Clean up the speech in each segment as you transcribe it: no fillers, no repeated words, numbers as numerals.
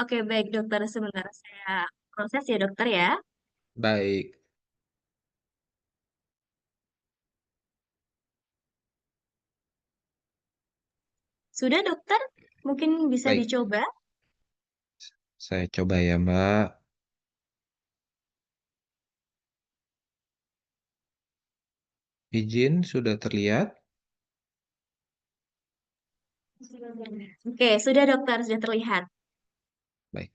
Oke, baik dokter. Sebentar saya proses ya dokter ya. Baik, Sudah dokter? Mungkin bisa baik. dicoba. Saya coba ya, Mbak. Izin sudah terlihat? Oke, sudah dokter, sudah terlihat. Baik,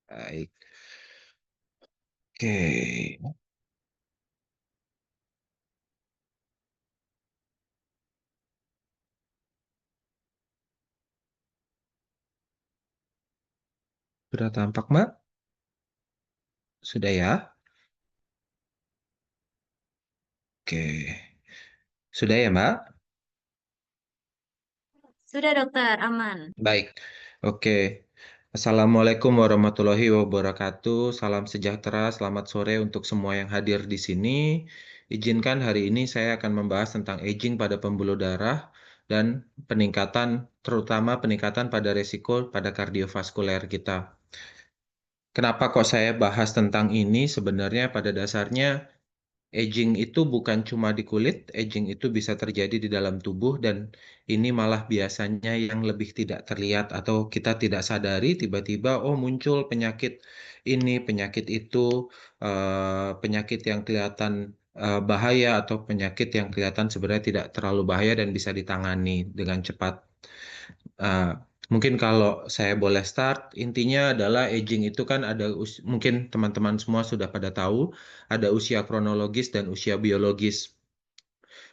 baik. Oke, sudah tampak, Mbak? Sudah ya? Oke, sudah ya, Mbak? Sudah dokter, aman. Baik, oke. Assalamualaikum warahmatullahi wabarakatuh. Salam sejahtera, selamat sore untuk semua yang hadir di sini. Izinkan hari ini saya akan membahas tentang aging pada pembuluh darah dan terutama peningkatan pada resiko pada kardiovaskuler kita. Kenapa kok saya bahas tentang ini? Sebenarnya pada dasarnya aging itu bukan cuma di kulit, aging itu bisa terjadi di dalam tubuh dan ini malah biasanya yang lebih tidak terlihat atau kita tidak sadari tiba-tiba oh muncul penyakit ini, penyakit itu, penyakit yang kelihatan bahaya atau penyakit yang kelihatan sebenarnya tidak terlalu bahaya dan bisa ditangani dengan cepat. Uh, Mungkin kalau saya boleh start, intinya adalah aging itu kan ada mungkin teman-teman semua sudah pada tahu ada usia kronologis dan usia biologis.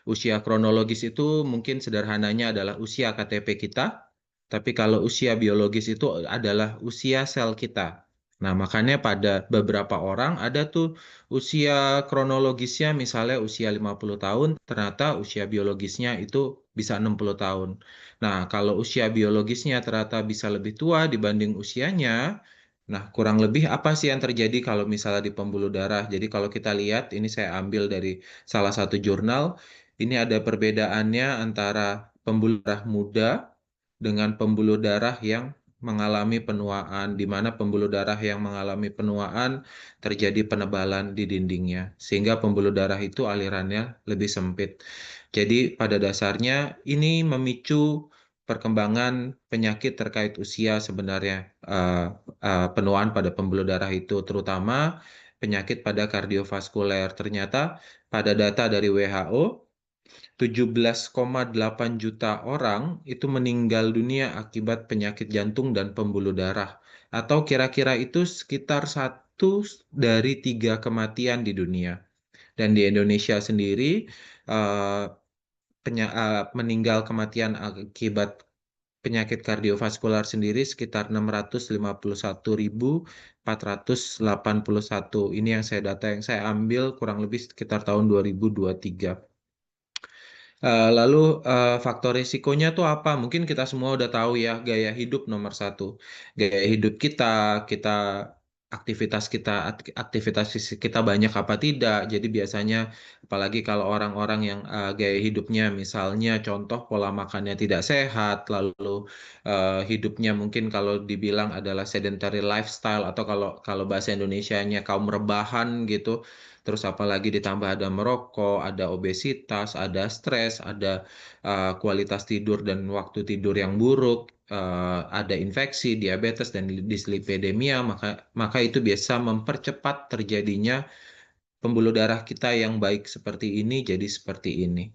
Usia kronologis itu mungkin sederhananya adalah usia KTP kita, tapi kalau usia biologis itu adalah usia sel kita. Nah, makanya pada beberapa orang ada tuh usia kronologisnya misalnya usia 50 tahun, ternyata usia biologisnya itu bisa 60 tahun. Nah, kalau usia biologisnya ternyata bisa lebih tua dibanding usianya, nah kurang lebih apa sih yang terjadi kalau misalnya di pembuluh darah? Jadi kalau kita lihat, ini saya ambil dari salah satu jurnal, ini ada perbedaannya antara pembuluh darah muda dengan pembuluh darah yang mengalami penuaan, di mana pembuluh darah yang mengalami penuaan terjadi penebalan di dindingnya, sehingga pembuluh darah itu alirannya lebih sempit. Jadi pada dasarnya ini memicu perkembangan penyakit terkait usia sebenarnya, penuaan pada pembuluh darah itu, terutama penyakit pada kardiovaskuler. Ternyata pada data dari WHO 17,8 juta orang itu meninggal dunia akibat penyakit jantung dan pembuluh darah. Atau kira-kira itu sekitar 1 dari 3 kematian di dunia. Dan di Indonesia sendiri, eh, meninggal kematian akibat penyakit kardiovaskular sendiri sekitar 651.481. Ini yang data yang saya ambil kurang lebih sekitar tahun 2023. Lalu faktor risikonya tuh apa? Mungkin kita semua udah tahu ya, gaya hidup nomor satu. Gaya hidup kita, kita aktivitas fisik kita banyak apa tidak. Jadi biasanya, apalagi kalau orang-orang yang gaya hidupnya misalnya contoh pola makannya tidak sehat, lalu hidupnya mungkin kalau dibilang adalah sedentary lifestyle atau kalau kalau bahasa Indonesianya kaum rebahan gitu. Terus apalagi ditambah ada merokok, ada obesitas, ada stres, ada kualitas tidur dan waktu tidur yang buruk, ada infeksi, diabetes dan dislipidemia, maka itu biasa mempercepat terjadinya pembuluh darah kita yang baik seperti ini jadi seperti ini.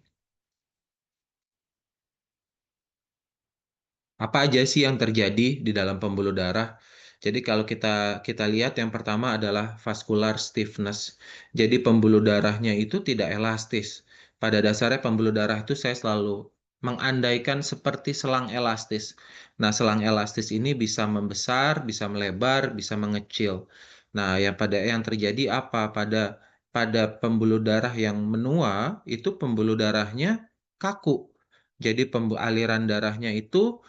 Apa aja sih yang terjadi di dalam pembuluh darah? Jadi kalau kita kita lihat yang pertama adalah vascular stiffness. Jadi pembuluh darahnya itu tidak elastis. Pada dasarnya pembuluh darah itu saya selalu mengandaikan seperti selang elastis. Nah, selang elastis ini bisa membesar, bisa melebar, bisa mengecil. Nah, yang terjadi apa pada pembuluh darah yang menua itu pembuluh darahnya kaku. Jadi aliran darahnya itu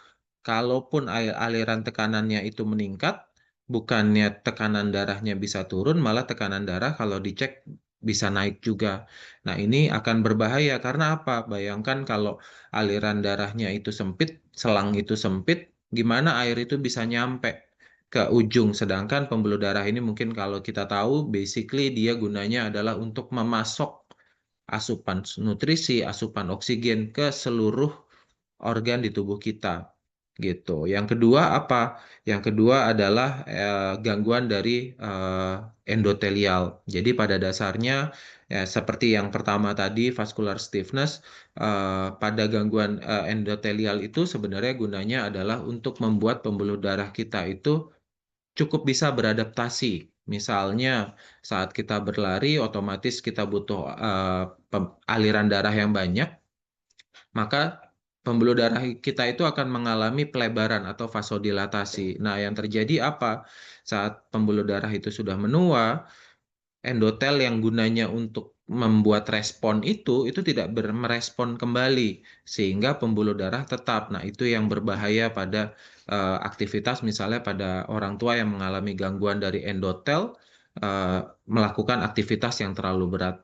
kalaupun aliran tekanannya itu meningkat, bukannya tekanan darahnya bisa turun, malah tekanan darah kalau dicek bisa naik juga. Nah, ini akan berbahaya karena apa? Bayangkan kalau aliran darahnya itu sempit, selang itu sempit, gimana air itu bisa nyampe ke ujung. Sedangkan pembuluh darah ini mungkin kalau kita tahu, basically dia gunanya adalah untuk memasok asupan nutrisi, asupan oksigen ke seluruh organ di tubuh kita gitu. Yang kedua apa? Yang kedua adalah gangguan dari endotelial. Jadi pada dasarnya ya, seperti yang pertama tadi vascular stiffness, pada gangguan endotelial itu sebenarnya gunanya adalah untuk membuat pembuluh darah kita itu cukup bisa beradaptasi. Misalnya saat kita berlari, otomatis kita butuh aliran darah yang banyak, maka pembuluh darah kita itu akan mengalami pelebaran atau vasodilatasi. Nah, yang terjadi apa? Saat pembuluh darah itu sudah menua, endotel yang gunanya untuk membuat respon itu tidak merespon kembali sehingga pembuluh darah tetap. Nah, itu yang berbahaya pada aktivitas misalnya pada orang tua yang mengalami gangguan dari endotel melakukan aktivitas yang terlalu berat.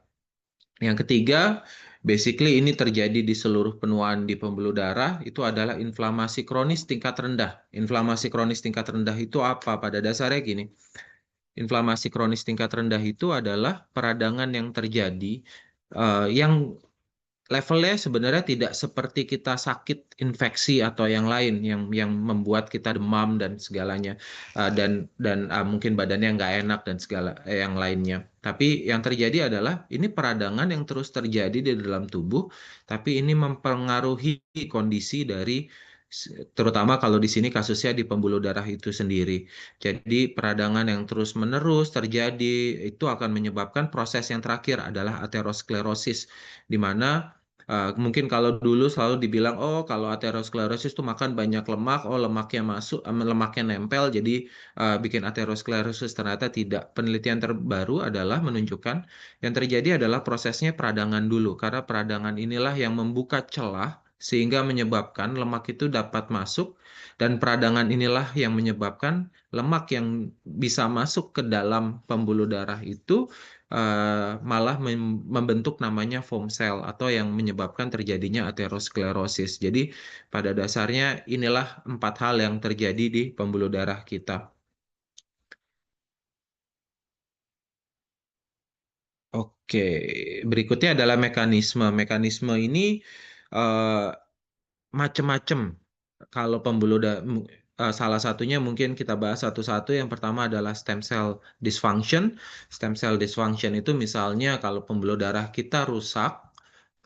Yang ketiga, basically ini terjadi di seluruh penuaan di pembuluh darah, itu adalah inflamasi kronis tingkat rendah. Inflamasi kronis tingkat rendah itu apa? Pada dasarnya gini, inflamasi kronis tingkat rendah itu adalah peradangan yang terjadi yang levelnya sebenarnya tidak seperti kita sakit infeksi atau yang lain yang membuat kita demam dan segalanya dan mungkin badannya nggak enak dan segala yang lainnya. Tapi yang terjadi adalah ini peradangan yang terus terjadi di dalam tubuh, tapi ini mempengaruhi kondisi dari terutama kalau di sini kasusnya di pembuluh darah itu sendiri. Jadi peradangan yang terus-menerus terjadi itu akan menyebabkan proses yang terakhir adalah aterosklerosis, di mana mungkin kalau dulu selalu dibilang, oh kalau aterosklerosis itu makan banyak lemak, oh lemaknya masuk, lemaknya nempel, jadi bikin aterosklerosis. Ternyata tidak. Penelitian terbaru adalah menunjukkan yang terjadi adalah prosesnya peradangan dulu, karena peradangan inilah yang membuka celah sehingga menyebabkan lemak itu dapat masuk, dan peradangan inilah yang menyebabkan lemak yang bisa masuk ke dalam pembuluh darah itu malah membentuk namanya foam cell atau yang menyebabkan terjadinya aterosklerosis. Jadi pada dasarnya inilah 4 hal yang terjadi di pembuluh darah kita. Oke, berikutnya adalah mekanisme. Mekanisme ini eh, macem-macem. Kalau salah satunya mungkin kita bahas satu-satu. Yang pertama adalah stem cell dysfunction. Stem cell dysfunction itu misalnya kalau pembuluh darah kita rusak,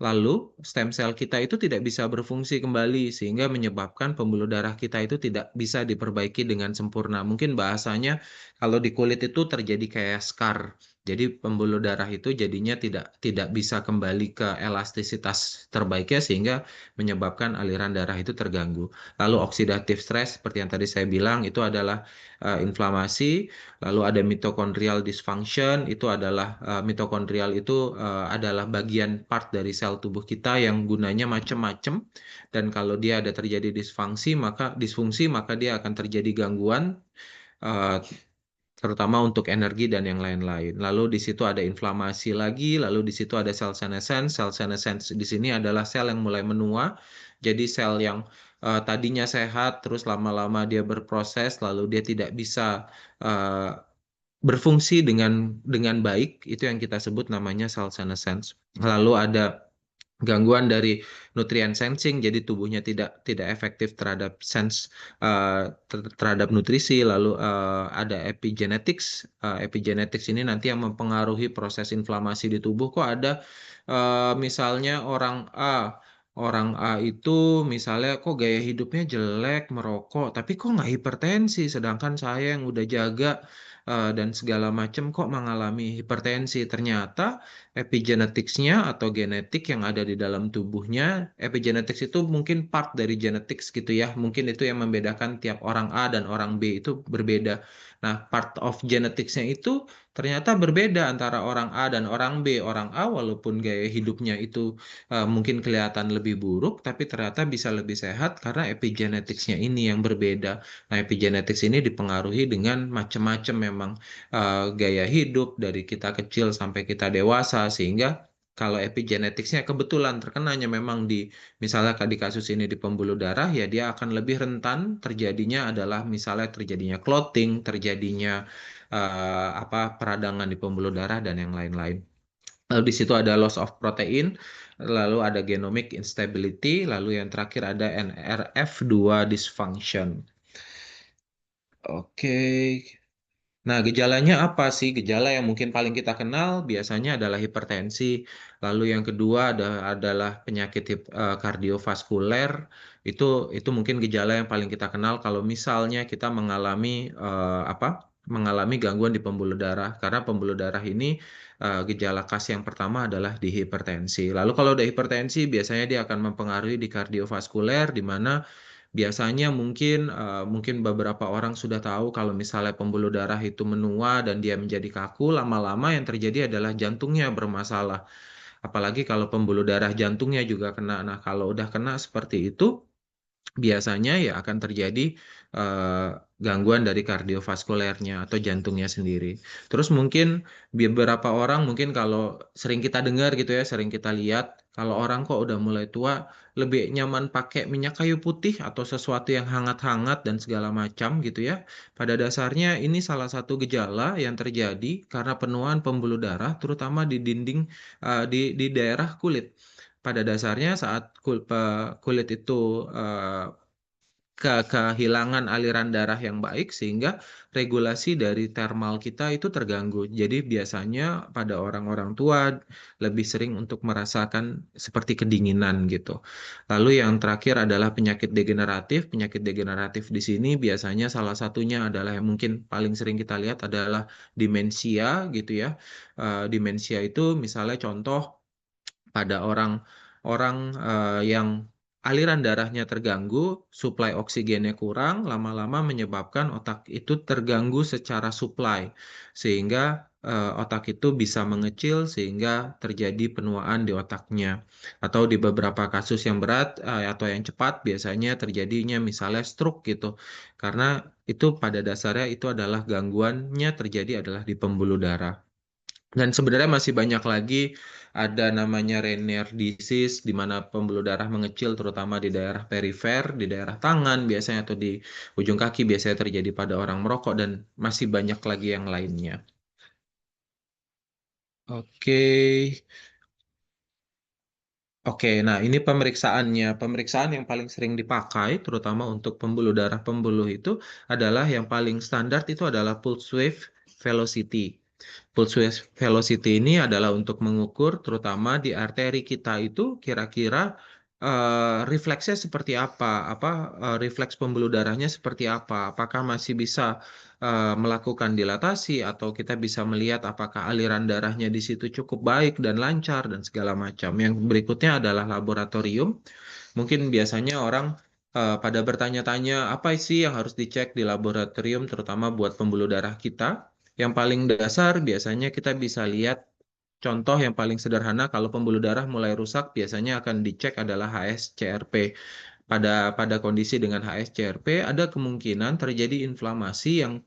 lalu stem cell kita itu tidak bisa berfungsi kembali sehingga menyebabkan pembuluh darah kita itu tidak bisa diperbaiki dengan sempurna. Mungkin bahasanya kalau di kulit itu terjadi kayak scar. Jadi pembuluh darah itu jadinya tidak bisa kembali ke elastisitas terbaiknya sehingga menyebabkan aliran darah itu terganggu. Lalu oxidative stress seperti yang tadi saya bilang itu adalah inflamasi. Lalu ada mitochondrial dysfunction, itu adalah mitokondrial itu adalah bagian part dari sel tubuh kita yang gunanya macam-macam, dan kalau dia ada terjadi disfungsi maka dia akan terjadi gangguan eh, terutama untuk energi dan yang lain-lain. Lalu di situ ada inflamasi lagi, lalu di situ ada sel senescence. Sel senescence di sini adalah sel yang mulai menua. Jadi sel yang tadinya sehat, terus lama-lama dia berproses, lalu dia tidak bisa eh, berfungsi dengan baik, itu yang kita sebut namanya cell senescence. Lalu ada gangguan dari nutrient sensing, jadi tubuhnya tidak efektif terhadap terhadap nutrisi. Lalu ada epigenetics. Epigenetics ini nanti yang mempengaruhi proses inflamasi di tubuh. Kok ada misalnya orang A itu misalnya kok gaya hidupnya jelek, merokok, tapi kok nggak hipertensi, sedangkan saya yang udah jaga dan segala macam kok mengalami hipertensi. Ternyata epigeneticsnya atau genetik yang ada di dalam tubuhnya, epigenetics itu mungkin part dari genetics gitu ya. Mungkin itu yang membedakan tiap orang A dan orang B itu berbeda. Nah, part of geneticsnya itu ternyata berbeda antara orang A dan orang B. Orang A walaupun gaya hidupnya itu mungkin kelihatan lebih buruk, tapi ternyata bisa lebih sehat karena epigeneticsnya ini yang berbeda. Nah, epigenetics ini dipengaruhi dengan macam-macam memang gaya hidup dari kita kecil sampai kita dewasa, sehingga kalau epigeneticsnya kebetulan terkenanya memang di misalnya di kasus ini di pembuluh darah, ya dia akan lebih rentan terjadinya adalah misalnya terjadinya clotting, terjadinya apa peradangan di pembuluh darah dan yang lain-lain. Lalu di situ ada loss of protein, lalu ada genomic instability, lalu yang terakhir ada NRF2 dysfunction. Oke. Nah, gejalanya apa sih? Gejala yang mungkin paling kita kenal biasanya adalah hipertensi. Lalu yang kedua adalah penyakit kardiovaskuler. Itu itu mungkin gejala yang paling kita kenal kalau misalnya kita mengalami apa? Mengalami gangguan di pembuluh darah. Karena pembuluh darah ini gejala khas yang pertama adalah di hipertensi. Lalu kalau udah hipertensi biasanya dia akan mempengaruhi di kardiovaskuler, di mana biasanya mungkin beberapa orang sudah tahu kalau misalnya pembuluh darah itu menua dan dia menjadi kaku, lama-lama yang terjadi adalah jantungnya bermasalah. Apalagi kalau pembuluh darah jantungnya juga kena. Nah, kalau udah kena seperti itu, biasanya ya akan terjadi eh, gangguan dari kardiovaskulernya atau jantungnya sendiri. Terus mungkin beberapa orang mungkin kalau sering kita dengar gitu ya, sering kita lihat kalau orang kok udah mulai tua lebih nyaman pakai minyak kayu putih atau sesuatu yang hangat-hangat dan segala macam gitu ya. Pada dasarnya ini salah satu gejala yang terjadi karena penuaan pembuluh darah terutama di dinding di daerah kulit. Pada dasarnya saat kulit itu kehilangan aliran darah yang baik sehingga regulasi dari thermal kita itu terganggu. Jadi biasanya pada orang-orang tua lebih sering untuk merasakan seperti kedinginan gitu. Lalu yang terakhir adalah penyakit degeneratif. Penyakit degeneratif di sini biasanya salah satunya adalah yang mungkin paling sering kita lihat adalah demensia gitu ya. Demensia itu misalnya contoh pada orang-orang yang aliran darahnya terganggu, suplai oksigennya kurang, lama-lama menyebabkan otak itu terganggu secara suplai, sehingga otak itu bisa mengecil sehingga terjadi penuaan di otaknya. Atau di beberapa kasus yang berat atau yang cepat biasanya terjadinya misalnya stroke gitu. Karena itu pada dasarnya itu adalah gangguannya terjadi adalah di pembuluh darah. Dan sebenarnya masih banyak lagi ada namanya Rainier disease di mana pembuluh darah mengecil terutama di daerah perifer, di daerah tangan biasanya atau di ujung kaki biasanya terjadi pada orang merokok dan masih banyak lagi yang lainnya. Oke. Oke, nah ini pemeriksaannya. Pemeriksaan yang paling sering dipakai, terutama untuk pembuluh darah pembuluh itu adalah yang paling standar itu adalah pulse wave velocity. Pulse wave velocity ini adalah untuk mengukur, terutama di arteri kita itu kira-kira refleksnya seperti apa, refleks pembuluh darahnya seperti apa, apakah masih bisa melakukan dilatasi atau kita bisa melihat apakah aliran darahnya di situ cukup baik dan lancar dan segala macam. Yang berikutnya adalah laboratorium. Mungkin biasanya orang pada bertanya-tanya apa sih yang harus dicek di laboratorium, terutama buat pembuluh darah kita. Yang paling dasar biasanya kita bisa lihat contoh yang paling sederhana kalau pembuluh darah mulai rusak biasanya akan dicek adalah HSCRP. Pada kondisi dengan HSCRP ada kemungkinan terjadi inflamasi yang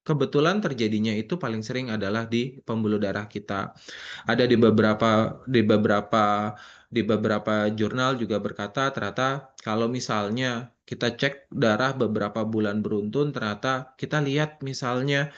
kebetulan terjadinya itu paling sering adalah di pembuluh darah kita. Ada di beberapa jurnal juga berkata ternyata kalau misalnya kita cek darah beberapa bulan beruntun ternyata kita lihat misalnya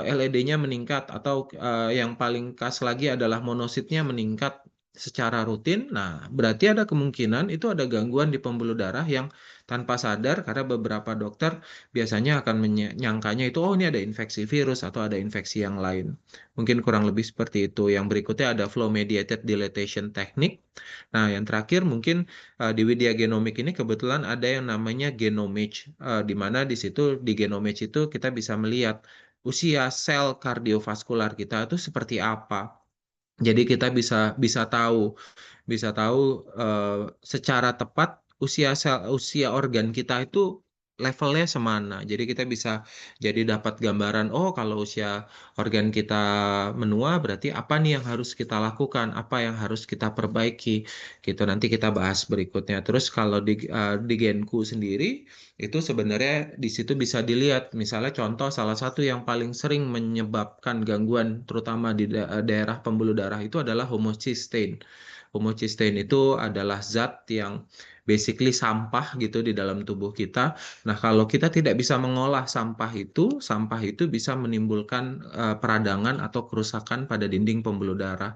LED-nya meningkat atau yang paling khas lagi adalah monositnya meningkat secara rutin. Nah, berarti ada kemungkinan itu ada gangguan di pembuluh darah yang tanpa sadar karena beberapa dokter biasanya akan menyangkanya itu oh ini ada infeksi virus atau ada infeksi yang lain. Mungkin kurang lebih seperti itu. Yang berikutnya ada flow mediated dilatation technique. Nah, yang terakhir mungkin di Widya Genomik ini kebetulan ada yang namanya genomage, di mana di situ di genomage itu kita bisa melihat usia sel kardiovaskular kita itu seperti apa. Jadi kita bisa tahu secara tepat usia organ kita itu levelnya semana. Jadi kita bisa jadi dapat gambaran, oh kalau usia organ kita menua berarti apa nih yang harus kita lakukan, apa yang harus kita perbaiki. Gitu nanti kita bahas berikutnya. Terus kalau di Genku sendiri itu sebenarnya di situ bisa dilihat misalnya contoh salah satu yang paling sering menyebabkan gangguan terutama di daerah pembuluh darah itu adalah homocysteine. Homocysteine itu adalah zat yang basically sampah gitu di dalam tubuh kita. Nah, kalau kita tidak bisa mengolah sampah itu bisa menimbulkan peradangan atau kerusakan pada dinding pembuluh darah.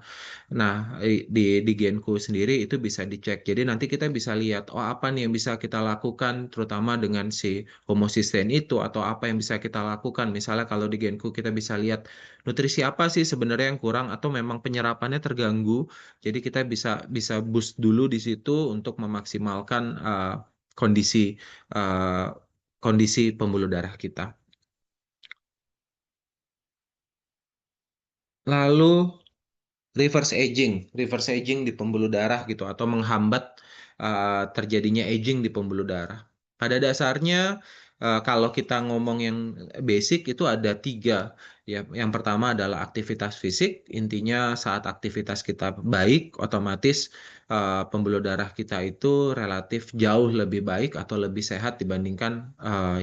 Nah, di Genku sendiri itu bisa dicek. Jadi nanti kita bisa lihat, oh apa nih yang bisa kita lakukan, terutama dengan si homocysteine itu, atau apa yang bisa kita lakukan. Misalnya kalau di Genku kita bisa lihat nutrisi apa sih sebenarnya yang kurang, atau memang penyerapannya terganggu. Jadi kita bisa bisa boost dulu di situ untuk memaksimalkan kondisi uh, kondisi pembuluh darah kita. Lalu reverse aging di pembuluh darah gitu atau menghambat terjadinya aging di pembuluh darah. Pada dasarnya kalau kita ngomong yang basic itu ada tiga. Ya, yang pertama adalah aktivitas fisik. Intinya saat aktivitas kita baik, otomatis pembuluh darah kita itu relatif jauh lebih baik atau lebih sehat dibandingkan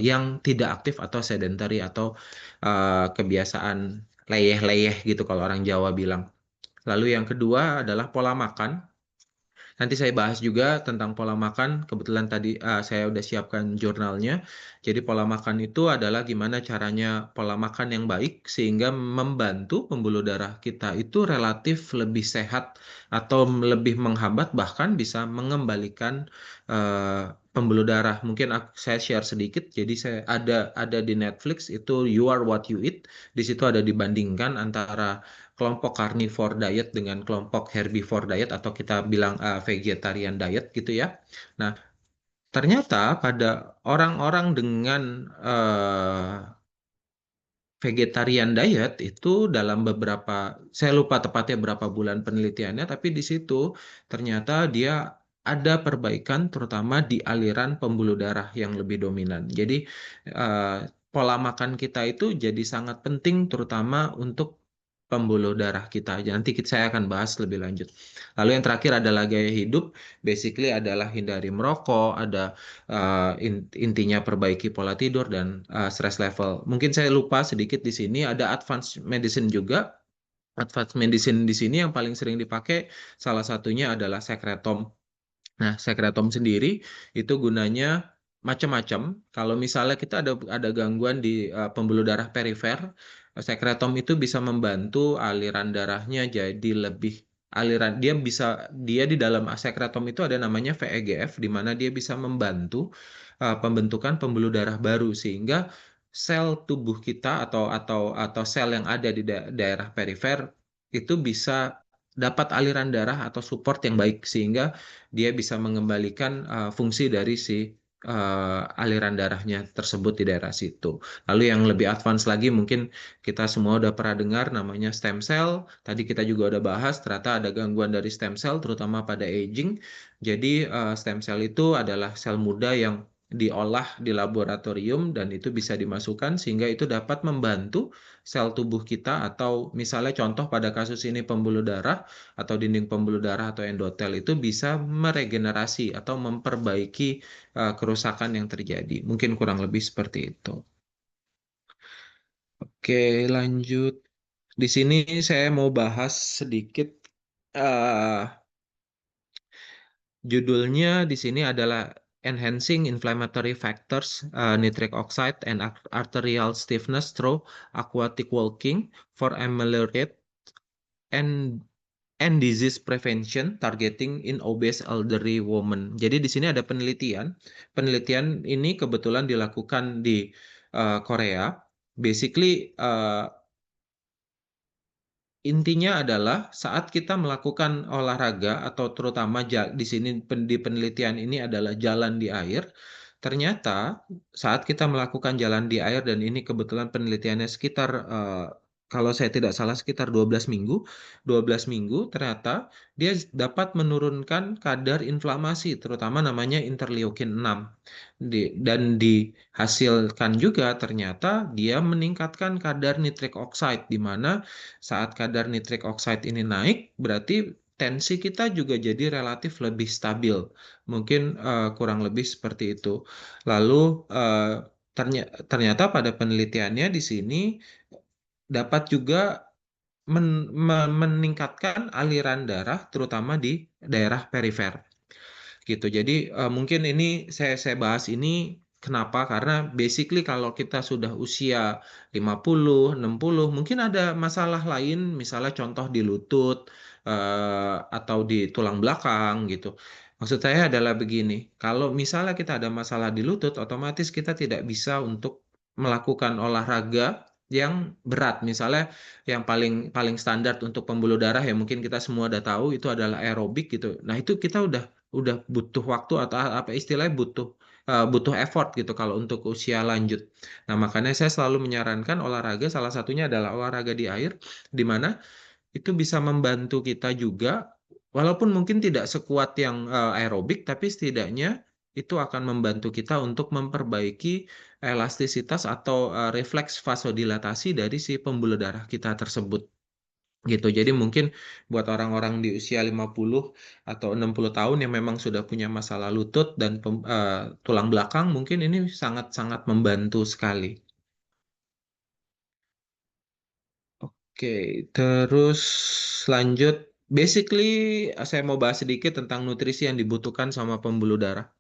yang tidak aktif atau sedentary atau kebiasaan leyeh-leyeh gitu kalau orang Jawa bilang. Lalu yang kedua adalah pola makan. Nanti saya bahas juga tentang pola makan. Kebetulan tadi saya udah siapkan jurnalnya. Jadi pola makan itu adalah gimana caranya pola makan yang baik sehingga membantu pembuluh darah kita itu relatif lebih sehat atau lebih menghambat bahkan bisa mengembalikan pembuluh darah. Mungkin saya share sedikit. Jadi saya ada di Netflix itu You Are What You Eat. Di situ ada dibandingkan antara kelompok carnivore diet dengan kelompok herbivore diet atau kita bilang vegetarian diet gitu ya. Nah, ternyata pada orang-orang dengan vegetarian diet itu dalam beberapa, saya lupa tepatnya berapa bulan penelitiannya, tapi di situ ternyata dia ada perbaikan terutama di aliran pembuluh darah yang lebih dominan. Jadi eh, pola makan kita itu jadi sangat penting terutama untuk pembuluh darah kita. Nanti saya akan bahas lebih lanjut. Lalu yang terakhir adalah gaya hidup, basically adalah hindari merokok, ada intinya perbaiki pola tidur dan stress level. Mungkin saya lupa sedikit di sini ada advanced medicine juga. Advanced medicine di sini yang paling sering dipakai salah satunya adalah sekretom. Nah, sekretom sendiri itu gunanya macam-macam. Kalau misalnya kita ada gangguan di pembuluh darah perifer, sekretom itu bisa membantu aliran darahnya jadi lebih aliran dia di dalam sekretom itu ada namanya VEGF di mana dia bisa membantu pembentukan pembuluh darah baru sehingga sel tubuh kita atau sel yang ada di daerah perifer itu bisa dapat aliran darah atau support yang baik sehingga dia bisa mengembalikan fungsi dari si aliran darahnya tersebut di daerah situ. Lalu yang lebih advance lagi mungkin kita semua udah pernah dengar namanya stem cell. Tadi kita juga udah bahas ternyata ada gangguan dari stem cell terutama pada aging. Jadi stem cell itu adalah sel muda yang diolah di laboratorium dan itu bisa dimasukkan sehingga itu dapat membantu sel tubuh kita atau misalnya contoh pada kasus ini pembuluh darah atau dinding pembuluh darah atau endotel itu bisa meregenerasi atau memperbaiki kerusakan yang terjadi. Mungkin kurang lebih seperti itu. Oke, lanjut. Di sini saya mau bahas sedikit eh, judulnya di sini adalah Enhancing Inflammatory Factors, Nitric Oxide and Arterial Stiffness through Aquatic Walking for Ameliorate and Disease Prevention Targeting in Obese Elderly Women. Jadi di sini ada penelitian. Penelitian ini kebetulan dilakukan di Korea. Basically intinya adalah saat kita melakukan olahraga atau terutama di sini di penelitian ini adalah jalan di air. Ternyata saat kita melakukan jalan di air dan ini kebetulan penelitiannya sekitar kalau saya tidak salah sekitar 12 minggu ternyata dia dapat menurunkan kadar inflamasi terutama namanya interleukin 6. Dan dihasilkan juga ternyata dia meningkatkan kadar nitric oxide di mana saat kadar nitric oxide ini naik berarti tensi kita juga jadi relatif lebih stabil. Mungkin kurang lebih seperti itu. Lalu ternyata pada penelitiannya di sini dapat juga meningkatkan aliran darah terutama di daerah perifer gitu. Jadi mungkin ini saya bahas ini kenapa? Karena basically kalau kita sudah usia 50, 60, mungkin ada masalah lain, misalnya contoh di lutut atau di tulang belakang gitu. Maksud saya adalah begini, kalau misalnya kita ada masalah di lutut, otomatis kita tidak bisa untuk melakukan olahraga yang berat. Misalnya yang paling paling standar untuk pembuluh darah ya mungkin kita semua udah tahu itu adalah aerobik gitu. Nah, itu kita udah butuh waktu atau apa istilahnya butuh effort gitu kalau untuk usia lanjut. Nah, makanya saya selalu menyarankan olahraga salah satunya adalah olahraga di air di mana itu bisa membantu kita juga walaupun mungkin tidak sekuat yang aerobik tapi setidaknya itu akan membantu kita untuk memperbaiki elastisitas atau refleks vasodilatasi dari si pembuluh darah kita tersebut gitu. Jadi mungkin buat orang-orang di usia 50 atau 60 tahun yang memang sudah punya masalah lutut dan tulang belakang mungkin ini sangat-sangat membantu sekali. Oke, terus lanjut. Basically, saya mau bahas sedikit tentang nutrisi yang dibutuhkan sama pembuluh darah.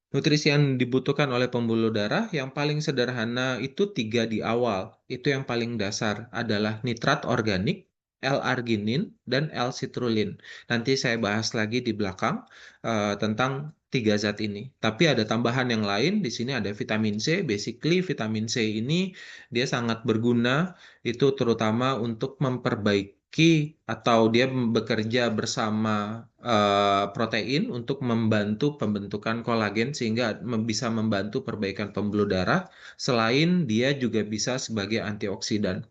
Nutrisi yang dibutuhkan oleh pembuluh darah yang paling sederhana itu tiga di awal. Itu yang paling dasar adalah nitrat organik, L-arginin, dan L-citrulin. Nanti saya bahas lagi di belakang tentang tiga zat ini. Tapi ada tambahan yang lain. Di sini ada vitamin C. Basically vitamin C ini dia sangat berguna itu terutama untuk memperbaiki atau dia bekerja bersama protein untuk membantu pembentukan kolagen sehingga bisa membantu perbaikan pembuluh darah. Selain dia juga bisa sebagai antioksidan.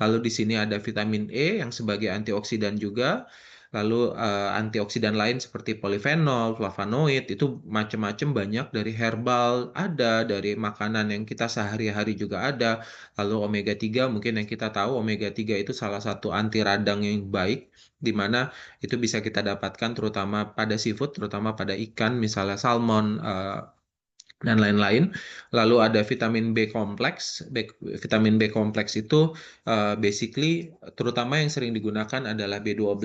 Lalu di sini ada vitamin E yang sebagai antioksidan juga. Lalu antioksidan lain seperti polifenol, flavonoid itu macam-macam banyak dari herbal ada, dari makanan yang kita sehari-hari juga ada. Lalu omega 3 mungkin yang kita tahu omega 3 itu salah satu anti radang yang baik di mana itu bisa kita dapatkan terutama pada seafood, terutama pada ikan, misalnya salmon dan lain-lain. Lalu ada vitamin B kompleks. Vitamin B kompleks itu basically terutama yang sering digunakan adalah B12.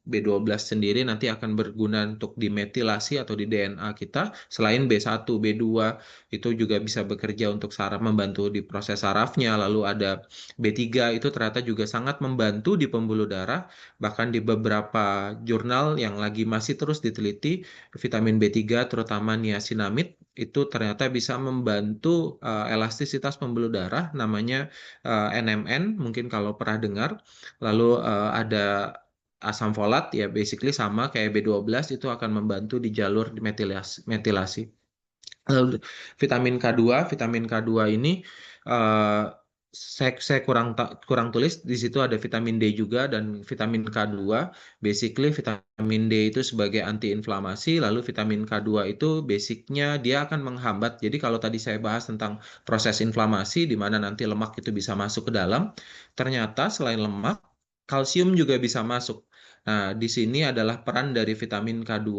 B12 sendiri nanti akan berguna untuk dimetilasi atau di DNA kita. Selain B1, B2 itu juga bisa bekerja untuk saraf membantu di proses sarafnya. Lalu ada B3 itu ternyata juga sangat membantu di pembuluh darah. Bahkan di beberapa jurnal yang lagi masih terus diteliti, vitamin B3 terutama niacinamide itu ternyata bisa membantu elastisitas pembuluh darah namanya NMN mungkin kalau pernah dengar. Lalu ada asam folat ya basically sama kayak B12 itu akan membantu di jalur metilasi. Lalu vitamin K2 ini eh, saya kurang tulis di situ ada vitamin D juga dan vitamin K2. Basically vitamin D itu sebagai antiinflamasi, lalu vitamin K2 itu basicnya dia akan menghambat. Jadi kalau tadi saya bahas tentang proses inflamasi di mana nanti lemak itu bisa masuk ke dalam, ternyata selain lemak, kalsium juga bisa masuk. Nah, di sini adalah peran dari vitamin K2.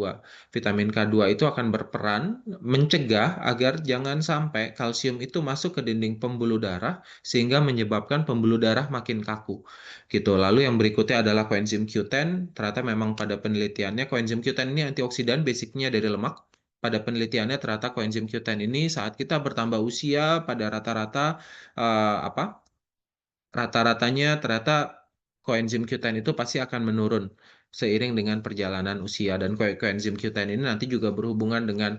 Vitamin K2 itu akan berperan mencegah agar jangan sampai kalsium itu masuk ke dinding pembuluh darah sehingga menyebabkan pembuluh darah makin kaku. Gitu. Lalu yang berikutnya adalah coenzim Q10. Ternyata memang pada penelitiannya coenzim Q10 ini antioksidan basicnya dari lemak. Pada penelitiannya ternyata coenzim Q10 ini saat kita bertambah usia pada rata-rata apa? Rata-ratanya ternyata koenzim Q10 itu pasti akan menurun seiring dengan perjalanan usia dan koenzim Q10 ini nanti juga berhubungan dengan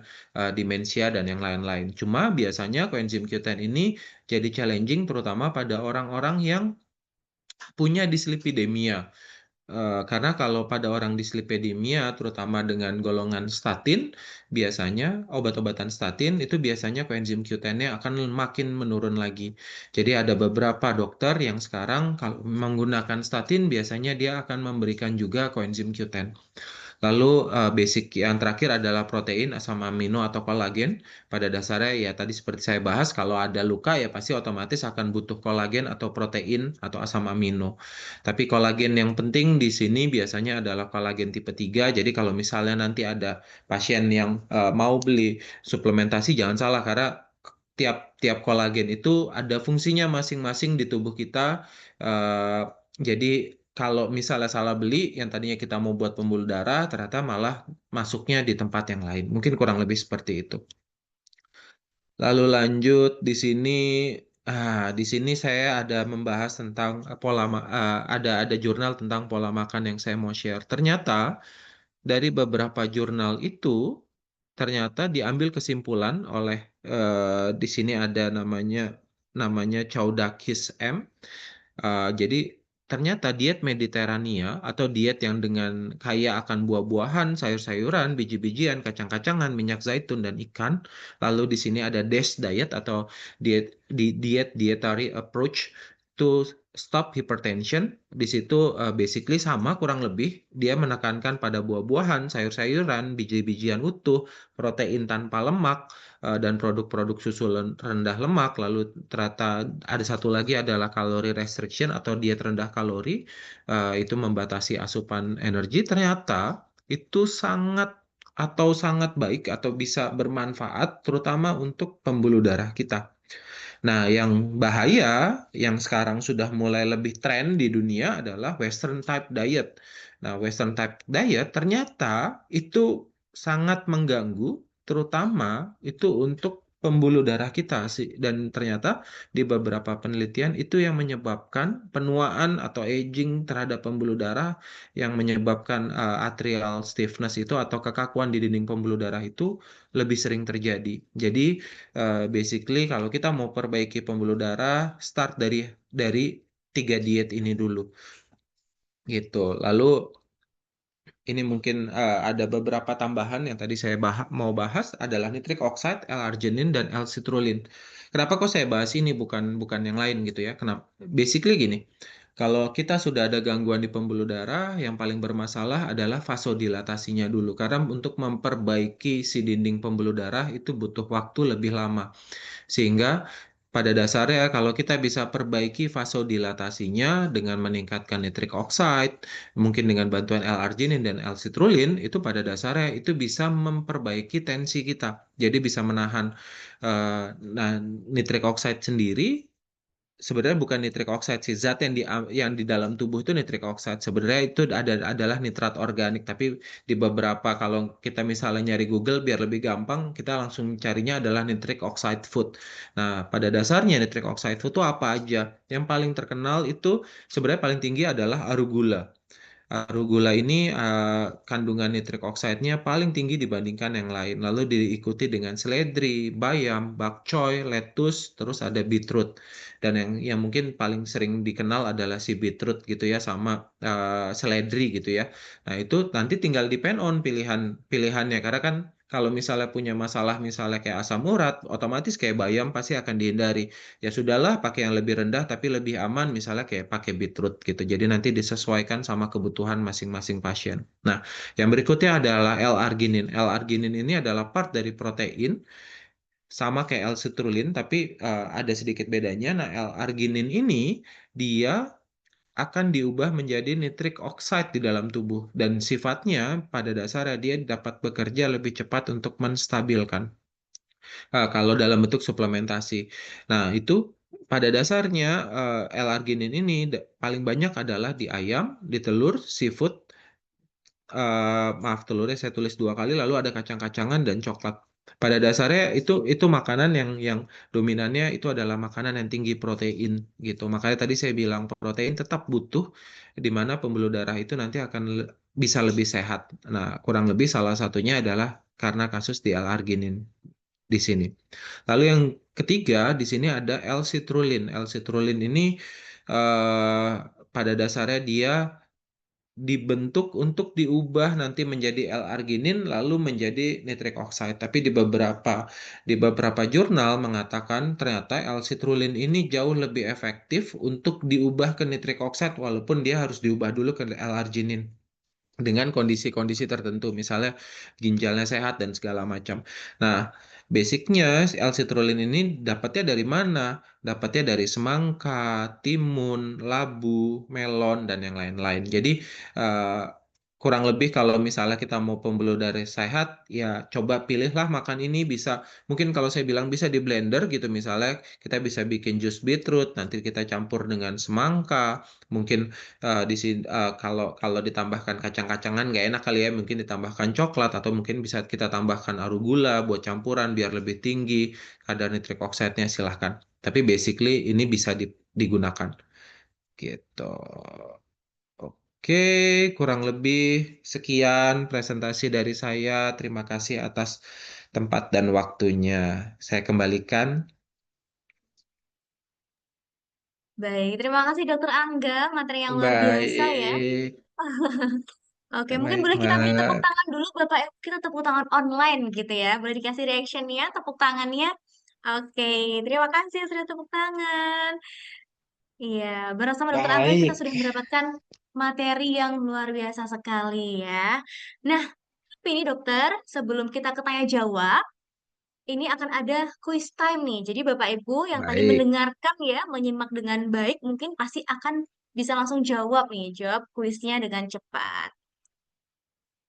demensia dan yang lain-lain. Cuma biasanya koenzim Q10 ini jadi challenging terutama pada orang-orang yang punya dislipidemia. Karena kalau pada orang dislipidemia, terutama dengan golongan statin, biasanya obat-obatan statin itu biasanya koenzim Q10-nya akan makin menurun lagi. Jadi ada beberapa dokter yang sekarang kalau menggunakan statin biasanya dia akan memberikan juga koenzim Q10. Lalu basic yang terakhir adalah protein, asam amino atau kolagen. Pada dasarnya ya tadi seperti saya bahas, kalau ada luka ya pasti otomatis akan butuh kolagen atau protein atau asam amino. Tapi kolagen yang penting di sini biasanya adalah kolagen tipe 3. Jadi kalau misalnya nanti ada pasien yang mau beli suplementasi, jangan salah karena tiap kolagen itu ada fungsinya masing-masing di tubuh kita. Eh, jadi kalau misalnya salah beli, yang tadinya kita mau buat pembuluh darah, ternyata malah masuknya di tempat yang lain. Mungkin kurang lebih seperti itu. Lalu lanjut di sini saya ada membahas tentang ada jurnal tentang pola makan yang saya mau share. Ternyata dari beberapa jurnal itu ternyata diambil kesimpulan oleh di sini ada namanya Choudakis M. Jadi ternyata diet Mediterania atau diet yang dengan kaya akan buah-buahan, sayur-sayuran, biji-bijian, kacang-kacangan, minyak zaitun dan ikan. Lalu di sini ada DASH diet atau dietary approach to stop hypertension. Di situ basically sama kurang lebih dia menekankan pada buah-buahan, sayur-sayuran, biji-bijian utuh, protein tanpa lemak, dan produk-produk susu rendah lemak. Lalu ternyata ada satu lagi adalah calorie restriction atau diet rendah kalori, itu membatasi asupan energi. Ternyata itu sangat baik atau bisa bermanfaat terutama untuk pembuluh darah kita. Nah, yang bahaya yang sekarang sudah mulai lebih tren di dunia adalah Western type diet. Nah, Western type diet ternyata itu sangat mengganggu, terutama itu untuk pembuluh darah kita sih. Dan ternyata di beberapa penelitian itu yang menyebabkan penuaan atau aging terhadap pembuluh darah, yang menyebabkan atrial stiffness itu atau kekakuan di dinding pembuluh darah itu lebih sering terjadi. Jadi basically kalau kita mau perbaiki pembuluh darah, start dari tiga diet ini dulu gitu. Lalu ini mungkin ada beberapa tambahan yang tadi saya mau bahas adalah nitric oxide, L-arginin dan L-citrulline. Kenapa kok saya bahas ini bukan bukan yang lain gitu ya? Kenapa? Basically gini. Kalau kita sudah ada gangguan di pembuluh darah, yang paling bermasalah adalah vasodilatasinya dulu. Karena untuk memperbaiki si dinding pembuluh darah itu butuh waktu lebih lama. Sehingga pada dasarnya kalau kita bisa perbaiki vasodilatasinya dengan meningkatkan nitric oxide, mungkin dengan bantuan L-arginin dan L-citrulline, itu pada dasarnya itu bisa memperbaiki tensi kita. Jadi bisa menahan nah nitric oxide sendiri sebenarnya bukan nitric oxide sih, zat yang di dalam tubuh itu nitric oxide. Sebenarnya itu adalah nitrat organik, tapi di beberapa kalau kita misalnya nyari Google biar lebih gampang, kita langsung carinya adalah nitric oxide food. Nah, pada dasarnya nitric oxide food itu apa aja? Yang paling terkenal itu sebenarnya paling tinggi adalah arugula. Arugula ini kandungan nitric oxide-nya paling tinggi dibandingkan yang lain. Lalu diikuti dengan seledri, bayam, bakcoy, lettuce, terus ada beetroot. Dan yang mungkin paling sering dikenal adalah si beetroot gitu ya, sama seledri gitu ya. Nah, itu nanti tinggal depend on pilihannya. Karena kan kalau misalnya punya masalah misalnya kayak asam urat, otomatis kayak bayam pasti akan dihindari. Ya sudahlah, pakai yang lebih rendah tapi lebih aman, misalnya kayak pakai beetroot gitu. Jadi nanti disesuaikan sama kebutuhan masing-masing pasien. Nah, yang berikutnya adalah L-arginin. L-arginin ini adalah part dari protein, sama kayak L-citrulline, tapi ada sedikit bedanya. Nah, L-arginin ini dia akan diubah menjadi nitric oxide di dalam tubuh. Dan sifatnya pada dasarnya dia dapat bekerja lebih cepat untuk menstabilkan kalau dalam bentuk suplementasi. Nah, itu pada dasarnya L-arginin ini paling banyak adalah di ayam, di telur, seafood, maaf telurnya saya tulis dua kali, lalu ada kacang-kacangan dan coklat. Pada dasarnya itu makanan yang dominannya itu adalah makanan yang tinggi protein gitu. Makanya tadi saya bilang protein tetap butuh di mana pembuluh darah itu nanti akan bisa lebih sehat. Nah, kurang lebih salah satunya adalah karena kasus di L-arginin di sini. Lalu yang ketiga di sini ada L-citrulline. L-citrulline ini eh, pada dasarnya dia dibentuk untuk diubah nanti menjadi L-arginin lalu menjadi nitric oxide. Tapi di beberapa jurnal mengatakan ternyata L-citrulline ini jauh lebih efektif untuk diubah ke nitric oxide walaupun dia harus diubah dulu ke L-arginin dengan kondisi-kondisi tertentu, misalnya ginjalnya sehat dan segala macam. Nah, basicnya L-citrulline ini dapatnya dari mana? Dapatnya dari semangka, timun, labu, melon, dan yang lain-lain. Jadi, eh, kurang lebih kalau misalnya kita mau pembuluh darah sehat, ya coba pilihlah makan ini bisa, mungkin kalau saya bilang bisa di blender gitu, misalnya kita bisa bikin jus beetroot, nanti kita campur dengan semangka, mungkin di sini kalau kalau ditambahkan kacang-kacangan nggak enak kali ya, mungkin ditambahkan coklat atau mungkin bisa kita tambahkan arugula buat campuran biar lebih tinggi kadar nitrik oxide-nya, silahkan. Tapi basically ini bisa digunakan gitu. Oke, kurang lebih sekian presentasi dari saya. Terima kasih atas tempat dan waktunya. Saya kembalikan. Baik, terima kasih Dokter Angga, materi yang luar biasa ya. Baik, Oke, mungkin baik, boleh kita beri tepuk Mbak. tangan dulu Bapak Ibu. Kita tepuk tangan online gitu ya. Boleh dikasih reactionnya, tepuk tangannya. Oke, terima kasih sudah tepuk tangan. Iya, bersama Dokter Angga kita Baik. sudah mendapatkan materi yang luar biasa sekali ya. Nah, tapi ini dokter, sebelum kita ke tanya jawab, ini akan ada quiz time nih. Jadi Bapak Ibu yang tadi Baik. mendengarkan ya, menyimak dengan baik, mungkin pasti akan bisa langsung jawab nih, jawab kuisnya dengan cepat.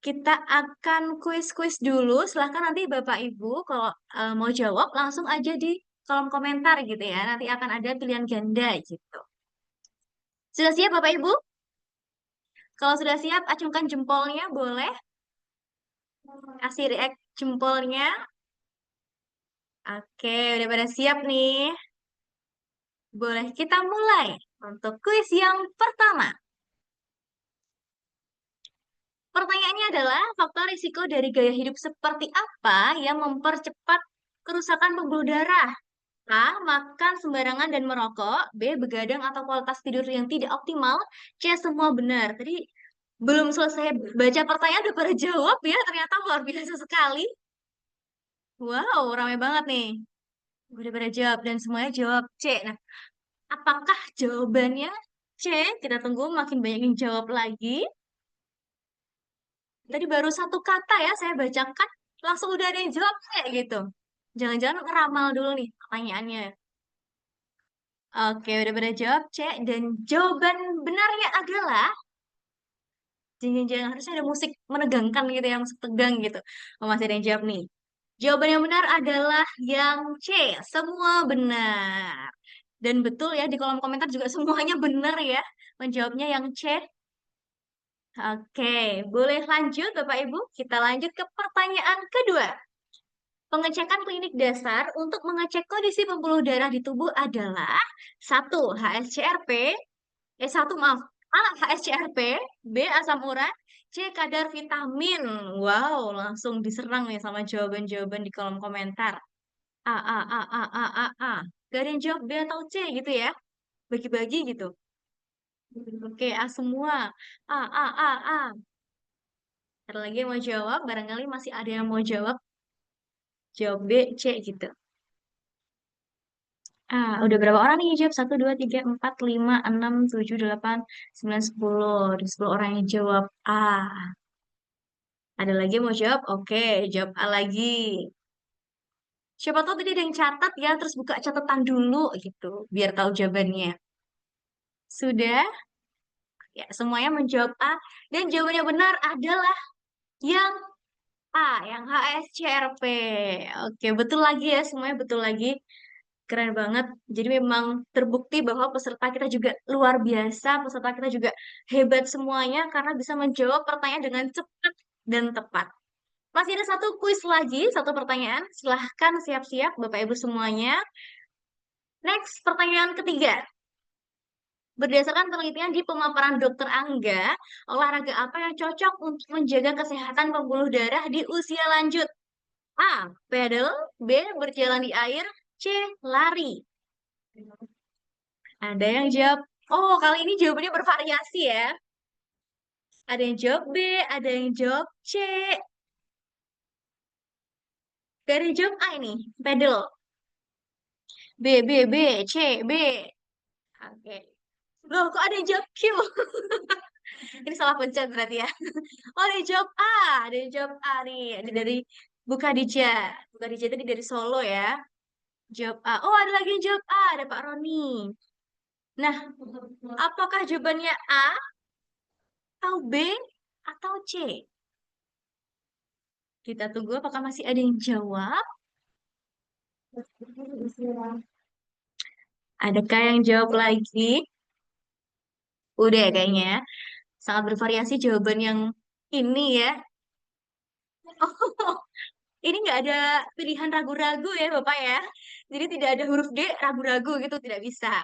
Kita akan kuis-kuis dulu. Silahkan nanti Bapak Ibu kalau mau jawab langsung aja di kolom komentar gitu ya. Nanti akan ada pilihan ganda gitu. Sudah siap Bapak Ibu? Kalau sudah siap, acungkan jempolnya boleh. Kasih react jempolnya. Oke, udah pada siap nih. Boleh kita mulai untuk kuis yang pertama. Pertanyaannya adalah, faktor risiko dari gaya hidup seperti apa yang mempercepat kerusakan pembuluh darah? A. Makan sembarangan dan merokok. B. Begadang atau kualitas tidur yang tidak optimal. C. Semua benar. Tadi belum selesai baca pertanyaan udah pada jawab ya. Ternyata luar biasa sekali. Wow, ramai banget nih. Udah pada jawab dan semuanya jawab C. Nah, apakah jawabannya C? Kita tunggu makin banyak yang jawab lagi. Tadi baru satu kata ya saya bacakan, langsung udah ada yang jawab C gitu. Jangan-jangan ngeramal dulu nih pertanyaannya. Oke, udah pada jawab C. Dan jawaban benarnya adalah, jangan-jangan harusnya ada musik menegangkan gitu ya, musik tegang gitu. Oh, masih ada yang jawab nih. Jawaban yang benar adalah yang C. Semua benar. Dan betul ya, di kolom komentar juga semuanya benar ya. Menjawabnya yang C. Oke, boleh lanjut Bapak Ibu? Kita lanjut ke pertanyaan kedua. Pengecekan klinik dasar untuk mengecek kondisi pembuluh darah di tubuh adalah satu HSCRP, satu maaf, A HSCRP, B asam urat, C kadar vitamin. Wow, langsung diserang nih sama jawaban-jawaban di kolom komentar. A. Gak ada yang jawab B atau C gitu ya? Bagi-bagi gitu. Oke, A semua. A. Ada lagi yang mau jawab? Barangkali masih ada yang mau jawab. Jawab B, C gitu. Udah berapa orang nih yang jawab? Satu, dua, tiga, empat, lima, enam, tujuh, delapan, sembilan, 10. Ada 10 orang yang jawab A. Ada lagi yang mau jawab? Oke, jawab A lagi. Siapa tahu tadi ada yang catat ya, terus buka catatan dulu gitu, biar tahu jawabannya. Sudah? Ya, semuanya menjawab A. Dan jawabannya benar adalah yang A, yang HSCRP. Oke, betul lagi ya, semuanya betul lagi. Keren banget. Jadi memang terbukti bahwa peserta kita juga luar biasa, peserta kita juga hebat semuanya karena bisa menjawab pertanyaan dengan cepat dan tepat. Masih ada satu kuis lagi, satu pertanyaan. Silahkan siap-siap Bapak Ibu semuanya. Next, pertanyaan ketiga. Berdasarkan penelitian di pemaparan Dokter Angga, olahraga apa yang cocok untuk menjaga kesehatan pembuluh darah di usia lanjut? A. Pedal. B. Berjalan di air. C. Lari. Ada yang jawab, oh kali ini jawabannya bervariasi ya. Ada yang jawab B, ada yang jawab C. Gak ada yang jawab A ini. Pedal. B, B, B, C, B. Oke. Loh, kok ada yang jawab Q? Ini salah pencet berarti ya. Oh, ada yang jawab A. Ada yang jawab A nih. Ada dari Bu Khadijah. Bu Khadijah tadi dari Solo ya. Jawab A. Oh, ada lagi yang jawab A. Ada Pak Roni. Nah, apakah jawabannya A atau B atau C? Kita tunggu apakah masih ada yang jawab. Adakah yang jawab lagi? Udah ya kayaknya. Sangat bervariasi jawaban yang ini ya. Oh, ini nggak ada pilihan ragu-ragu ya Bapak ya. Jadi tidak ada huruf D ragu-ragu gitu, tidak bisa.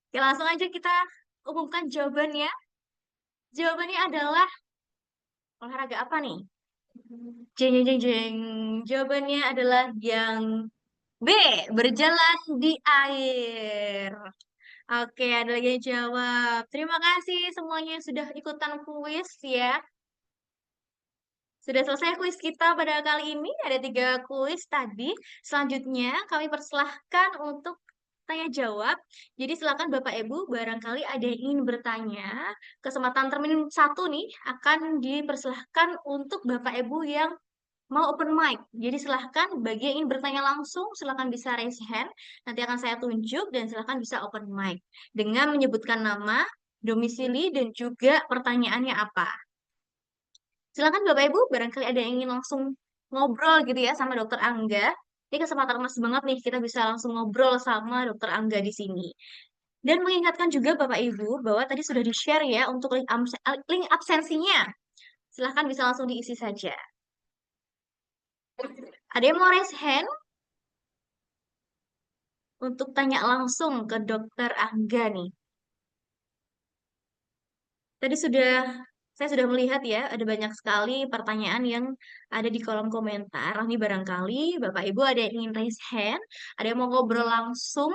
Oke, langsung aja kita umumkan jawabannya. Jawabannya adalah olahraga apa nih? Jeng, jeng, jeng, jeng. Jawabannya adalah yang B, berjalan di air. Oke, ada lagi yang jawab. Terima kasih semuanya yang sudah ikutan kuis ya. Sudah selesai kuis kita pada kali ini. Ada 3 kuis tadi. Selanjutnya kami persilahkan untuk tanya jawab. Jadi silakan Bapak Ibu, barangkali ada yang ingin bertanya. Kesempatan terminum satu nih akan dipersilahkan untuk Bapak Ibu yang mau open mic. Jadi silahkan bagi yang ingin bertanya langsung, silahkan bisa raise hand. Nanti akan saya tunjuk dan silahkan bisa open mic. Dengan menyebutkan nama, domisili, dan juga pertanyaannya apa. Silakan Bapak Ibu, barangkali ada yang ingin langsung ngobrol gitu ya sama Dokter Angga. Ini kesempatan emas banget nih, kita bisa langsung ngobrol sama Dokter Angga di sini. Dan mengingatkan juga Bapak Ibu bahwa tadi sudah di-share ya untuk link absensinya. Silahkan bisa langsung diisi saja. Ada yang mau raise hand untuk tanya langsung ke Dokter Angga nih. Tadi saya sudah melihat ya, ada banyak sekali pertanyaan yang ada di kolom komentar. Ini barangkali Bapak Ibu ada yang ingin raise hand, ada yang mau ngobrol langsung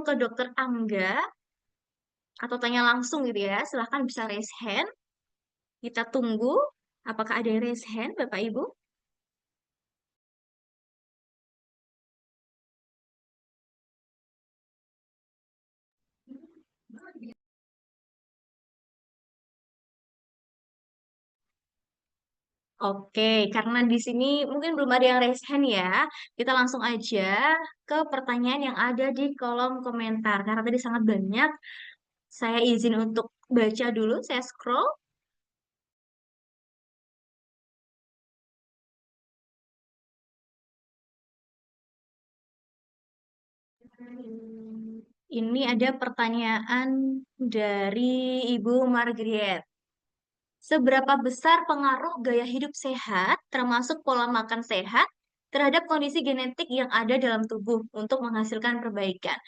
ke Dokter Angga, atau tanya langsung gitu ya, silahkan bisa raise hand. Kita tunggu, apakah ada yang raise hand, Bapak Ibu? Oke, karena di sini mungkin belum ada yang raise hand ya, kita langsung aja ke pertanyaan yang ada di kolom komentar. Karena tadi sangat banyak, saya izin untuk baca dulu, saya scroll. Ini ada pertanyaan dari Ibu Margaret. Seberapa besar pengaruh gaya hidup sehat, termasuk pola makan sehat, terhadap kondisi genetik yang ada dalam tubuh untuk menghasilkan perbaikan?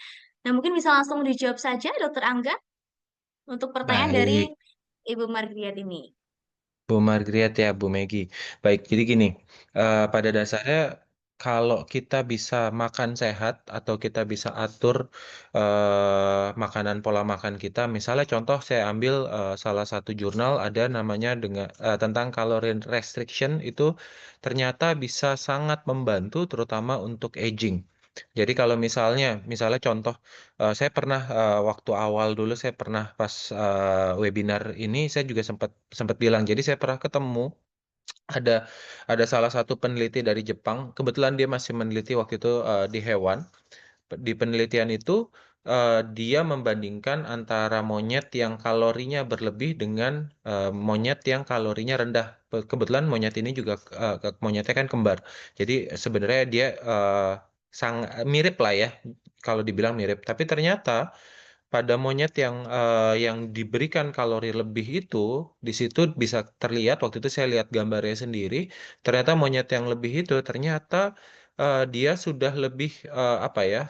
Nah, mungkin bisa langsung dijawab saja, Dokter Angga, untuk pertanyaan dari Baik, Ibu Margaret ini. Bu Margriet ya, Bu Megi. Baik, jadi gini, pada dasarnya kalau kita bisa makan sehat atau kita bisa atur makanan pola makan kita, misalnya contoh saya ambil salah satu jurnal ada namanya tentang calorie restriction itu ternyata bisa sangat membantu terutama untuk aging. Jadi kalau misalnya contoh, saya pernah waktu awal dulu saya pernah pas webinar ini saya juga sempat sempat bilang. Jadi saya pernah ketemu ada ada salah satu peneliti dari Jepang. Kebetulan dia masih meneliti waktu itu di hewan. Di penelitian itu dia membandingkan antara monyet yang kalorinya berlebih dengan monyet yang kalorinya rendah. Kebetulan monyet ini juga monyetnya kan kembar. Jadi sebenarnya dia sang mirip lah ya kalau dibilang mirip. Tapi ternyata pada monyet yang diberikan kalori lebih itu, di situ bisa terlihat, waktu itu saya lihat gambarnya sendiri, ternyata monyet yang lebih itu, ternyata dia sudah lebih, apa ya,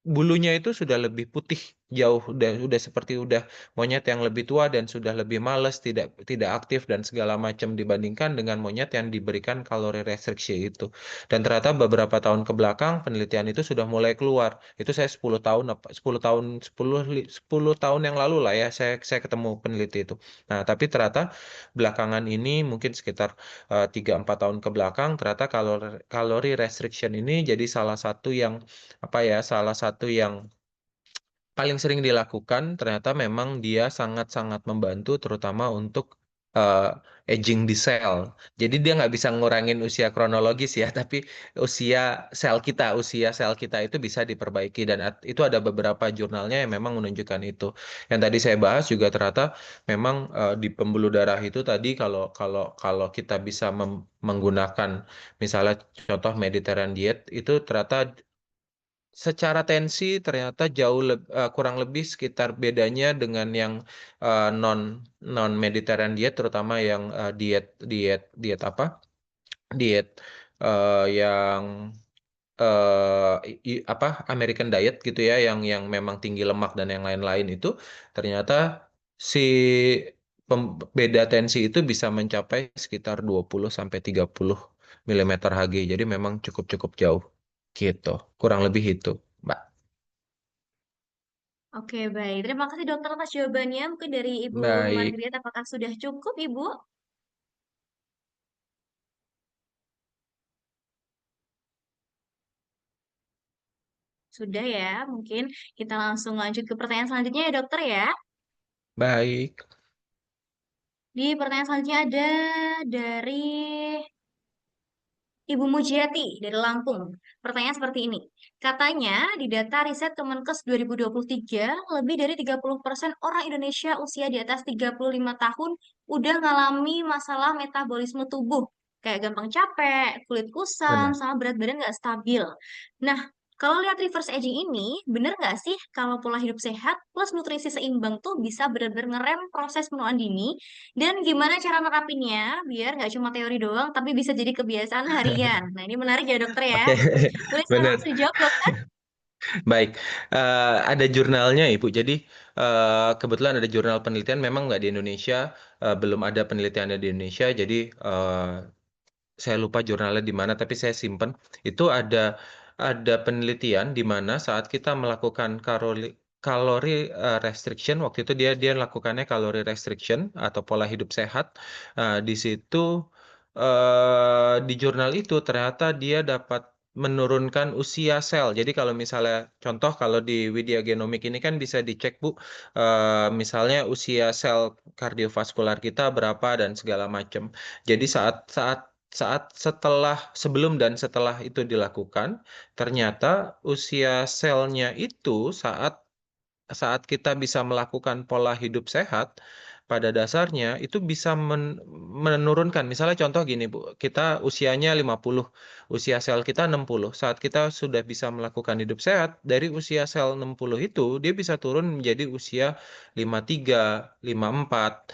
bulunya itu sudah lebih putih jauh udah seperti udah monyet yang lebih tua dan sudah lebih males, tidak tidak aktif dan segala macam dibandingkan dengan monyet yang diberikan kalori restriksi itu. Dan ternyata beberapa tahun ke belakang penelitian itu sudah mulai keluar. Itu saya 10 tahun 10 tahun 10 tahun yang lalu lah ya saya ketemu peneliti itu. Nah, tapi ternyata belakangan ini mungkin sekitar 3-4 tahun ke belakang ternyata kalori restriction ini jadi salah satu yang apa ya, salah satu yang paling sering dilakukan ternyata memang dia sangat-sangat membantu terutama untuk eh, aging di sel. Jadi dia nggak bisa ngurangin usia kronologis ya, tapi usia sel kita itu bisa diperbaiki dan itu ada beberapa jurnalnya yang memang menunjukkan itu. Yang tadi saya bahas juga ternyata memang di pembuluh darah itu tadi kalau kalau kalau kita bisa menggunakan misalnya contoh Mediterranean diet itu ternyata secara tensi ternyata kurang lebih sekitar bedanya dengan yang non non Mediterranean diet terutama yang diet diet diet apa diet yang apa American diet gitu ya yang memang tinggi lemak dan yang lain-lain itu ternyata si beda tensi itu bisa mencapai sekitar 20 sampai 30 milimeter Hg. Jadi memang cukup-cukup jauh gitu. Kurang lebih itu, Mbak. Oke, baik. Terima kasih dokter atas jawabannya. Mungkin dari Ibu Baik. Margriet, apakah sudah cukup, Ibu? Sudah ya, mungkin kita langsung lanjut ke pertanyaan selanjutnya ya dokter ya. Baik. Di pertanyaan selanjutnya ada dari Ibu Mujiati dari Lampung. Pertanyaan seperti ini. Katanya di data riset Kemenkes 2023, lebih dari 30% orang Indonesia usia di atas 35 tahun udah ngalami masalah metabolisme tubuh. Kayak gampang capek, kulit kusam, Benar. sama berat badan nggak stabil. Nah, kalau lihat reverse aging ini, bener nggak sih kalau pola hidup sehat plus nutrisi seimbang tuh bisa benar-benar ngerem proses penuaan dini dan gimana cara nerapinnya biar nggak cuma teori doang, tapi bisa jadi kebiasaan harian. Nah, ini menarik ya dokter ya. Oke, Boleh sekarang benar. langsung dijawab dokter? Baik. Ada jurnalnya, Ibu. Jadi kebetulan ada jurnal penelitian. Memang nggak di Indonesia, belum ada penelitiannya di Indonesia. Jadi saya lupa jurnalnya di mana, tapi saya simpen. Itu ada penelitian di mana saat kita melakukan kalori restriction, waktu itu dia lakukannya kalori restriction atau pola hidup sehat. Di situ di jurnal itu ternyata dia dapat menurunkan usia sel. Jadi kalau misalnya contoh kalau di Widya Genomik ini kan bisa dicek Bu, misalnya usia sel kardiovaskular kita berapa dan segala macam. Jadi saat saat saat sebelum dan setelah itu dilakukan, ternyata usia selnya itu saat saat kita bisa melakukan pola hidup sehat, pada dasarnya itu bisa menurunkan. Misalnya contoh gini, Bu, kita usianya 50, usia sel kita 60. Saat kita sudah bisa melakukan hidup sehat, dari usia sel 60 itu dia bisa turun menjadi usia 53, 54,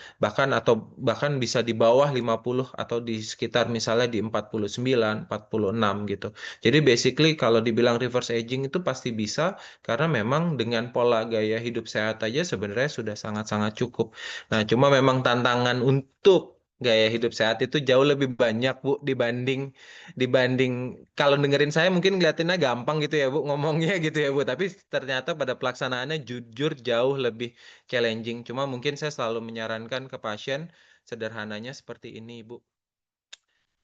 bahkan bisa di bawah 50 atau di sekitar misalnya di 49, 46 gitu. Jadi basically kalau dibilang reverse aging itu pasti bisa karena memang dengan pola gaya hidup sehat aja sebenarnya sudah sangat-sangat cukup. Nah, cuma memang tantangan untuk gaya hidup sehat itu jauh lebih banyak, Bu, dibanding dibanding kalau dengerin saya mungkin ngeliatinnya gampang gitu ya, Bu, ngomongnya gitu ya, Bu. Tapi ternyata pada pelaksanaannya jujur jauh lebih challenging. Cuma mungkin saya selalu menyarankan ke pasien sederhananya seperti ini, Bu.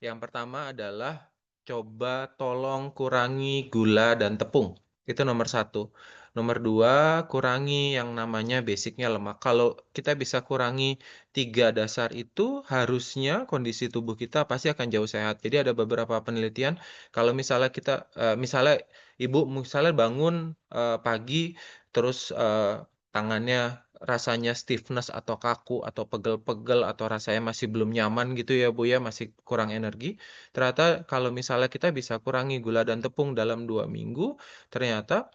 Yang pertama adalah coba tolong kurangi gula dan tepung. Itu nomor satu. Nomor dua, kurangi yang namanya basicnya lemak. Kalau kita bisa kurangi tiga dasar itu, harusnya kondisi tubuh kita pasti akan jauh sehat. Jadi ada beberapa penelitian, kalau misalnya misalnya ibu misalnya bangun pagi, terus tangannya rasanya stiffness atau kaku atau pegel-pegel atau rasanya masih belum nyaman gitu ya Bu ya, masih kurang energi. Ternyata kalau misalnya kita bisa kurangi gula dan tepung dalam 2 minggu, ternyata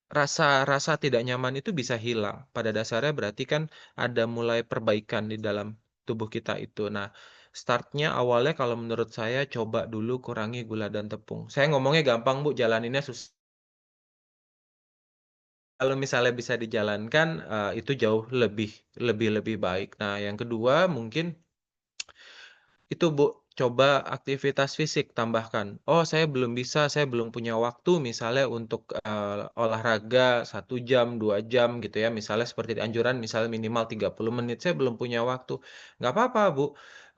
rasa-rasa tidak nyaman itu bisa hilang. Pada dasarnya berarti kan ada mulai perbaikan di dalam tubuh kita itu. Nah, startnya awalnya kalau menurut saya coba dulu kurangi gula dan tepung. Saya ngomongnya gampang Bu, jalaninnya susah. kalau misalnya bisa dijalankan, itu jauh lebih lebih lebih baik. Nah, yang kedua mungkin itu Bu, coba aktivitas fisik tambahkan. "Oh saya belum bisa, saya belum punya waktu," misalnya untuk, olahraga 1 jam, 2 jam gitu ya, misalnya seperti di anjuran misalnya minimal 30 menit, "Saya belum punya waktu." Nggak apa-apa Bu,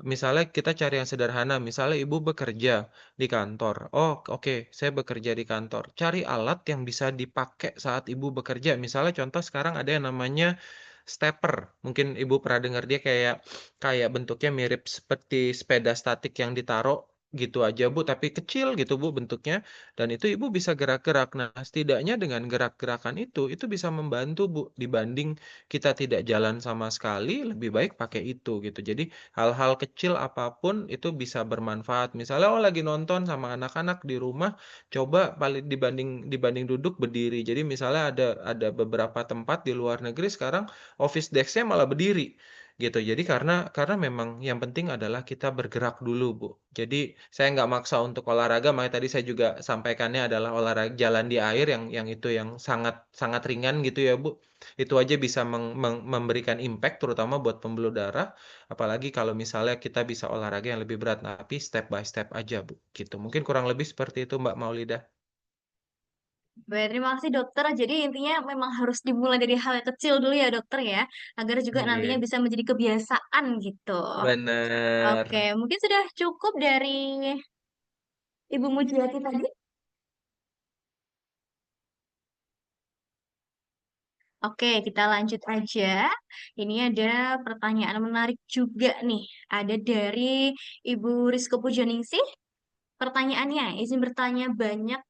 misalnya kita cari yang sederhana, misalnya Ibu bekerja di kantor, "Oh oke, saya bekerja di kantor." Cari alat yang bisa dipakai saat Ibu bekerja, misalnya contoh sekarang ada yang namanya stepper, mungkin Ibu pernah dengar, dia kayak kayak bentuknya mirip seperti sepeda statik yang ditaruh gitu aja Bu, tapi kecil gitu Bu bentuknya, dan itu Ibu bisa gerak-gerak. Nah, setidaknya dengan gerak-gerakan itu bisa membantu Bu, dibanding kita tidak jalan sama sekali, lebih baik pakai itu gitu. Jadi hal-hal kecil apapun itu bisa bermanfaat. Misalnya, oh lagi nonton sama anak-anak di rumah, coba paling dibanding dibanding duduk berdiri. Jadi misalnya ada beberapa tempat di luar negeri sekarang office desk-nya malah berdiri. Gitu. Jadi karena memang yang penting adalah kita bergerak dulu, Bu. Jadi saya nggak maksa untuk olahraga, makanya tadi saya juga sampaikannya adalah olahraga jalan di air yang itu yang sangat sangat ringan gitu ya, Bu. Itu aja bisa memberikan impact terutama buat pembuluh darah, apalagi kalau misalnya kita bisa olahraga yang lebih berat, tapi step by step aja, Bu, gitu. Mungkin kurang lebih seperti itu, Mbak Maulidah. Baik, terima kasih dokter. Jadi intinya memang harus dimulai dari hal yang kecil dulu ya dokter ya, agar juga nantinya Iya, bisa menjadi kebiasaan gitu. Oke, bener. mungkin sudah cukup dari Ibu Mujiati tadi. Oke, kita lanjut aja. Ini ada pertanyaan menarik juga nih. Ada dari Ibu Rizko Pujaningsih. Pertanyaannya, izin bertanya, banyak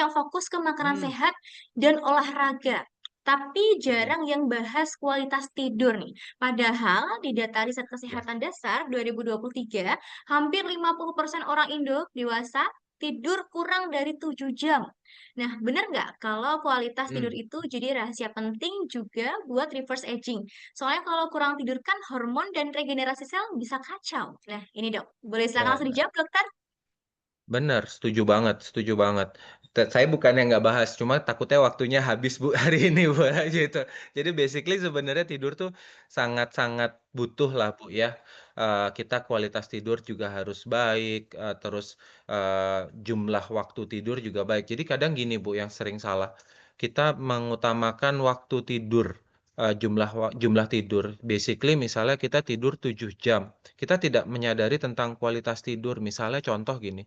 yang fokus ke makanan Mmm, sehat dan olahraga. Tapi mhm, jarang yang bahas kualitas tidur nih. Padahal di data riset iya, kesehatan dasar 2023, hampir 50% orang Indo dewasa tidur kurang dari 7 jam. Nah, benar nggak kalau kualitas tidur mmm, itu jadi rahasia penting juga buat reverse aging? Soalnya kalau kurang tidur kan hormon dan regenerasi sel bisa kacau. Nah, ini dok, boleh silakan langsung bener. dijawab dokter? Bener, setuju banget setuju banget. Saya bukannya nggak bahas, cuma takutnya waktunya habis Bu, hari ini Bu, gitu. Jadi basically sebenarnya tidur tuh sangat-sangat butuh lah Bu ya. Kita kualitas tidur juga harus baik, terus, jumlah waktu tidur juga baik. Jadi kadang gini Bu yang sering salah, kita mengutamakan waktu tidur, jumlah tidur. Basically misalnya kita tidur 7 jam, kita tidak menyadari tentang kualitas tidur. Misalnya contoh gini,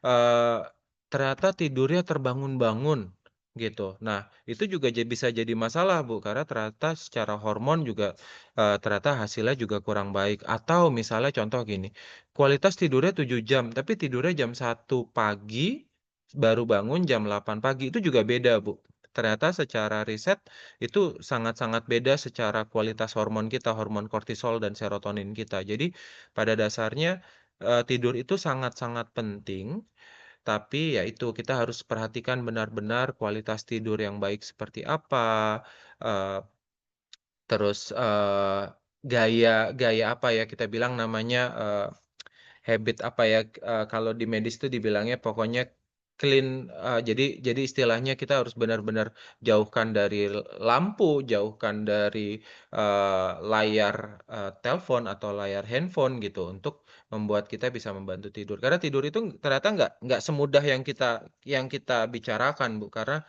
Eee, ternyata tidurnya terbangun-bangun, gitu. Nah, itu juga bisa jadi masalah, Bu, karena ternyata secara hormon juga, ternyata hasilnya juga kurang baik. Atau misalnya contoh gini, kualitas tidurnya 7 jam, tapi tidurnya jam 1 pagi, baru bangun jam 8 pagi, itu juga beda, Bu. Ternyata secara riset itu sangat-sangat beda secara kualitas hormon kita, hormon kortisol dan serotonin kita. Jadi pada dasarnya, tidur itu sangat-sangat penting, tapi ya itu, kita harus perhatikan benar-benar kualitas tidur yang baik seperti apa, eee, terus, gaya gaya apa ya, kita bilang namanya, habit apa ya, kalau di medis itu dibilangnya pokoknya clean, jadi istilahnya kita harus benar-benar jauhkan dari lampu, jauhkan dari, layar, telepon atau layar handphone gitu, untuk membuat kita bisa membantu tidur. Karena tidur itu ternyata nggak semudah yang kita bicarakan, Bu, karena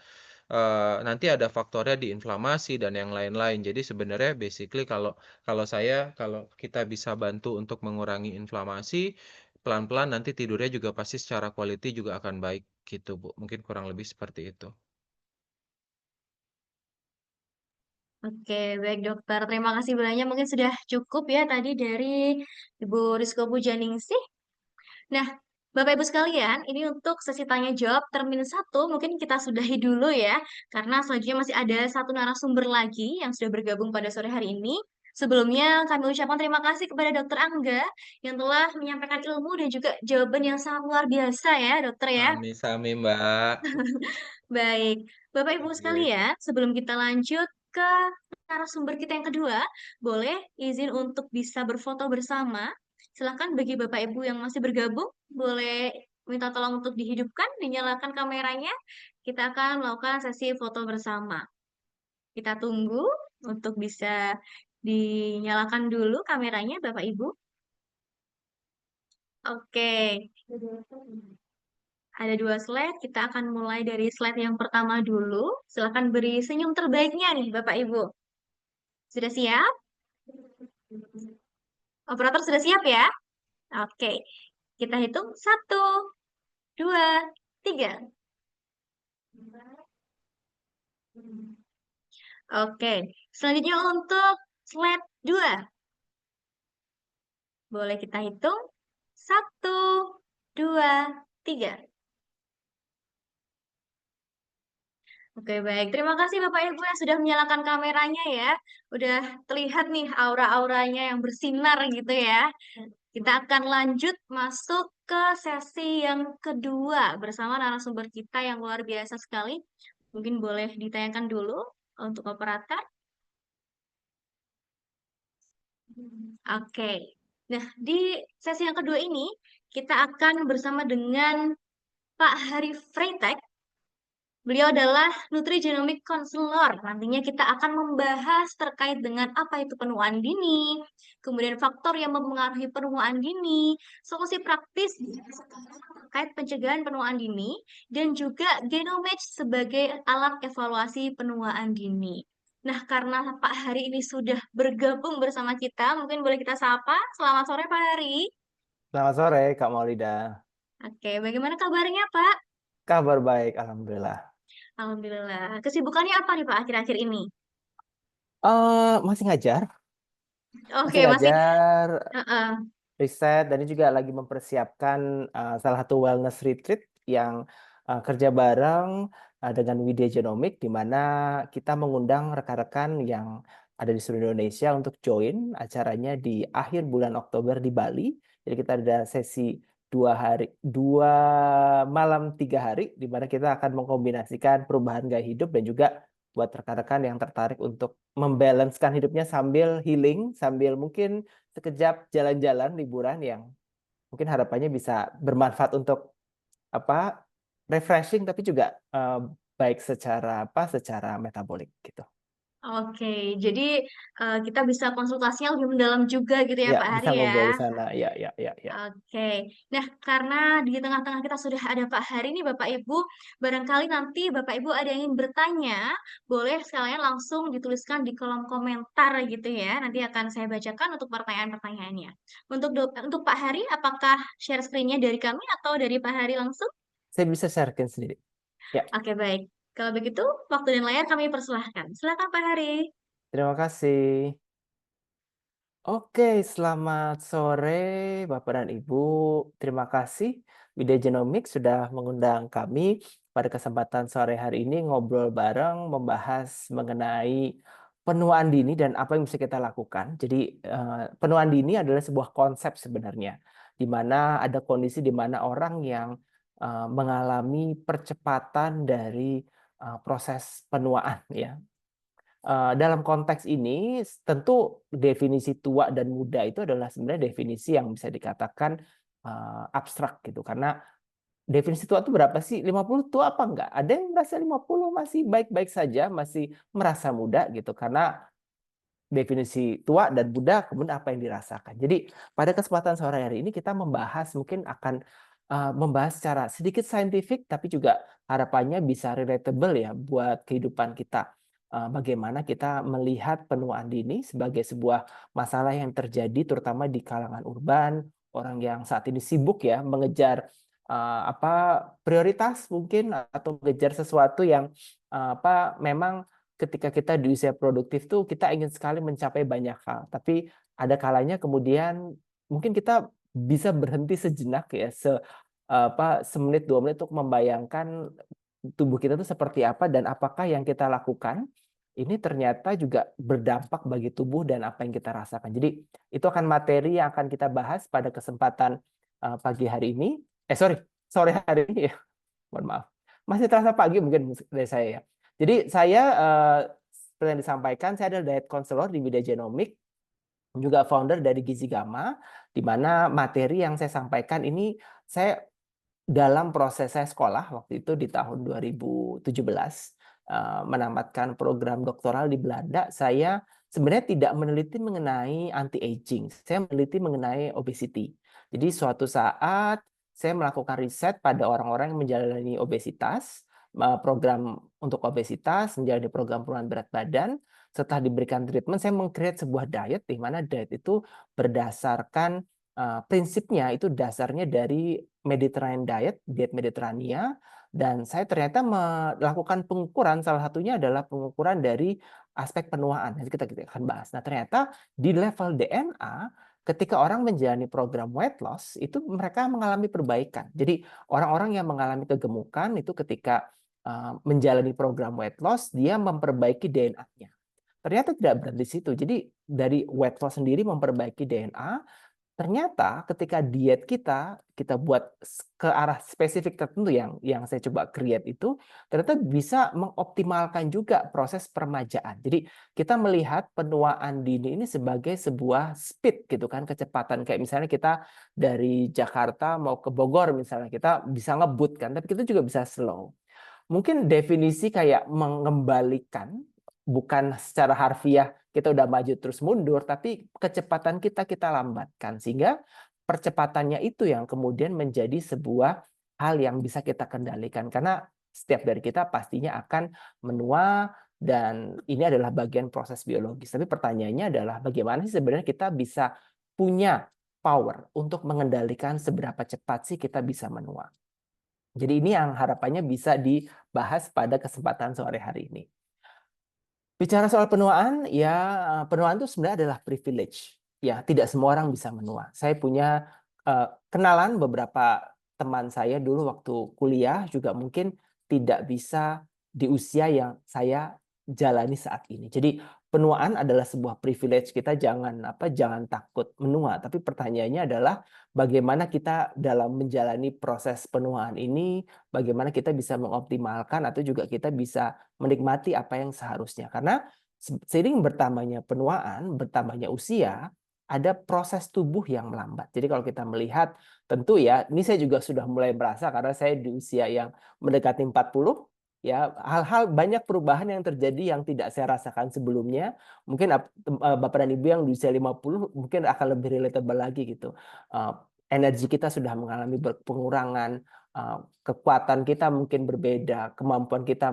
nanti ada faktornya di inflamasi dan yang lain-lain. Jadi sebenarnya basically kalau kita bisa bantu untuk mengurangi inflamasi, pelan-pelan nanti tidurnya juga pasti secara quality juga akan baik gitu, Bu. Mungkin kurang lebih seperti itu. Oke, baik dokter. Terima kasih banyak. Mungkin sudah cukup ya tadi dari Ibu Rizko Pujaningsih. Nah, Bapak Ibu sekalian, ini untuk sesi tanya jawab termin 1 mungkin kita sudahi dulu ya, karena selanjutnya masih ada satu narasumber lagi yang sudah bergabung pada sore hari ini. Sebelumnya kami ucapkan terima kasih kepada Dokter Angga yang telah menyampaikan ilmu dan juga jawaban yang sangat luar biasa ya, dokter ya. Sami-sami, Mbak. Baik, Bapak Ibu Oke. sekalian, sebelum kita lanjut ke narasumber kita yang kedua, boleh izin untuk bisa berfoto bersama. Silakan bagi Bapak Ibu yang masih bergabung, boleh minta tolong untuk dihidupkan, dinyalakan kameranya. Kita akan melakukan sesi foto bersama. Kita tunggu untuk bisa dinyalakan dulu kameranya, Bapak Ibu. Oke, ada 2 slide. Kita akan mulai dari slide yang pertama dulu. Silakan beri senyum terbaiknya nih, Bapak Ibu. Sudah siap? Operator sudah siap ya? Oke, kita hitung 1, 2, 3. Oke, selanjutnya untuk slide 2. Boleh kita hitung 1, 2, 3. Oke, baik. Terima kasih Bapak Ibu yang sudah menyalakan kameranya ya. Udah terlihat nih aura-auranya yang bersinar gitu ya. Kita akan lanjut masuk ke sesi yang kedua bersama narasumber kita yang luar biasa sekali. Mungkin boleh ditayangkan dulu untuk operator. Oke. Nah, di sesi yang kedua ini kita akan bersama dengan Pak Hari Freitag. Beliau adalah Nutrigenomic Counselor. Nantinya kita akan membahas terkait dengan apa itu penuaan dini, kemudian faktor yang mempengaruhi penuaan dini, solusi praktis terkait pencegahan penuaan dini, dan juga Genomage sebagai alat evaluasi penuaan dini. Nah, karena Pak Hari ini sudah bergabung bersama kita, mungkin boleh kita sapa. Selamat sore, Pak Hari. Selamat sore, Kak Maulida. Oke, bagaimana kabarnya, Pak? Kabar baik, Alhamdulillah. Alhamdulillah. Kesibukannya apa nih, Pak, akhir-akhir ini? Masih ngajar, Oke, masih. Heeh. riset, dan ini juga lagi mempersiapkan salah satu wellness retreat yang kerja bareng dengan Widya Genomic, di mana kita mengundang rekan-rekan yang ada di seluruh Indonesia untuk join acaranya di akhir bulan Oktober di Bali. Jadi kita ada sesi 2 hari, 2 malam 3 hari, di mana kita akan mengkombinasikan perubahan gaya hidup dan juga buat rekan-rekan yang tertarik untuk membalancekan hidupnya sambil healing, sambil mungkin sekejap jalan-jalan liburan yang mungkin harapannya bisa bermanfaat untuk apa refreshing, tapi juga baik secara metabolik gitu. Oke, jadi kita bisa konsultasinya lebih mendalam juga gitu ya Ya, Pak bisa Hari ya. ngobrol di sana. Ya. Oke, nah karena di tengah-tengah kita sudah ada Pak Hari nih Bapak Ibu, barangkali nanti Bapak Ibu ada yang ingin bertanya, boleh sekalian langsung dituliskan di kolom komentar gitu ya. Nanti akan saya bacakan untuk pertanyaan-pertanyaannya. Untuk Pak Hari, apakah share screen-nya dari kami atau dari Pak Hari langsung? Saya bisa sharekan sendiri. Ya, Oke, baik. Kalau begitu, waktu dan layar kami persilahkan. Silakan Pak Hari. terima kasih. Oke, selamat sore Bapak dan Ibu. Terima kasih Widya Genomics sudah mengundang kami pada kesempatan sore hari ini ngobrol bareng membahas mengenai penuaan dini dan apa yang bisa kita lakukan. Jadi penuaan dini adalah sebuah konsep sebenarnya, di mana ada kondisi di mana orang yang mengalami percepatan dari proses penuaan ya. Dalam konteks ini tentu definisi tua dan muda itu adalah sebenarnya definisi yang bisa dikatakan abstrak gitu, karena definisi tua itu berapa sih? 50 tua apa enggak? Ada yang merasa 50 masih baik-baik saja, masih merasa muda gitu, karena definisi tua dan muda kemudian apa yang dirasakan. Jadi pada kesempatan sore hari ini kita mungkin akan membahas secara sedikit saintifik, tapi juga harapannya bisa relatable ya buat kehidupan kita. Bagaimana kita melihat penuaan dini sebagai sebuah masalah yang terjadi terutama di kalangan urban, orang yang saat ini sibuk ya mengejar prioritas mungkin, atau mengejar sesuatu yang memang ketika kita di usia produktif tuh kita ingin sekali mencapai banyak hal, tapi ada kalanya kemudian mungkin kita bisa berhenti sejenak ya, semenit 2 menit untuk membayangkan tubuh kita tuh seperti apa dan apakah yang kita lakukan ini ternyata juga berdampak bagi tubuh dan apa yang kita rasakan. Jadi itu akan materi yang akan kita bahas pada kesempatan pagi hari ini. Sore hari ini ya. Mohon maaf. Masih terasa pagi mungkin dari saya ya. Jadi saya seperti yang disampaikan, saya adalah diet counselor di Widya Genomic, juga founder dari Gizi Gama, di mana materi yang saya sampaikan ini saya dalam proses saya sekolah waktu itu di tahun 2017 menamatkan program doktoral di Belanda, saya sebenarnya tidak meneliti mengenai anti-aging, saya meneliti mengenai obesity. Jadi suatu saat saya melakukan riset pada orang-orang yang menjalani obesitas, program untuk obesitas, menjalani program penurunan berat badan. Setelah diberikan treatment, saya meng-create sebuah diet di mana diet itu berdasarkan prinsipnya itu dasarnya dari Mediterranean diet, diet Mediterania, dan saya ternyata melakukan pengukuran, salah satunya adalah pengukuran dari aspek penuaan. Nanti kita akan bahas. Nah, ternyata di level DNA, ketika orang menjalani program weight loss, itu mereka mengalami perbaikan. Jadi orang-orang yang mengalami kegemukan itu ketika menjalani program weight loss, dia memperbaiki DNA-nya. Ternyata tidak berhenti di situ. Jadi dari weight loss sendiri memperbaiki DNA, ternyata ketika diet kita buat ke arah spesifik tertentu yang saya coba create itu, ternyata bisa mengoptimalkan juga proses peremajaan. Jadi kita melihat penuaan dini ini sebagai sebuah speed gitu kan, kecepatan. Kayak misalnya kita dari Jakarta mau ke Bogor misalnya, kita bisa ngebut kan, tapi kita juga bisa slow. Mungkin definisi kayak mengembalikan, bukan secara harfiah kita udah maju terus mundur, tapi kecepatan kita lambatkan. Sehingga percepatannya itu yang kemudian menjadi sebuah hal yang bisa kita kendalikan. Karena setiap dari kita pastinya akan menua, dan ini adalah bagian proses biologis. Tapi pertanyaannya adalah bagaimana sih sebenarnya kita bisa punya power untuk mengendalikan seberapa cepat sih kita bisa menua. Jadi ini yang harapannya bisa dibahas pada kesempatan sore hari ini. Bicara soal penuaan, ya penuaan itu sebenarnya adalah privilege. Ya, tidak semua orang bisa menua. Saya punya kenalan beberapa teman saya dulu waktu kuliah juga mungkin tidak bisa di usia yang saya jalani saat ini. Jadi penuaan adalah sebuah privilege. Kita jangan takut menua, tapi pertanyaannya adalah bagaimana kita dalam menjalani proses penuaan ini, bagaimana kita bisa mengoptimalkan atau juga kita bisa menikmati apa yang seharusnya. Karena seiring bertambahnya penuaan, bertambahnya usia, ada proses tubuh yang melambat. Jadi kalau kita melihat, tentu ya, ini saya juga sudah mulai merasa karena saya di usia yang mendekati 40, ya, hal-hal banyak perubahan yang terjadi yang tidak saya rasakan sebelumnya. Mungkin Bapak dan Ibu yang di usia 50 mungkin akan lebih relatable lagi gitu. Energi kita sudah mengalami pengurangan, kekuatan kita mungkin berbeda, kemampuan kita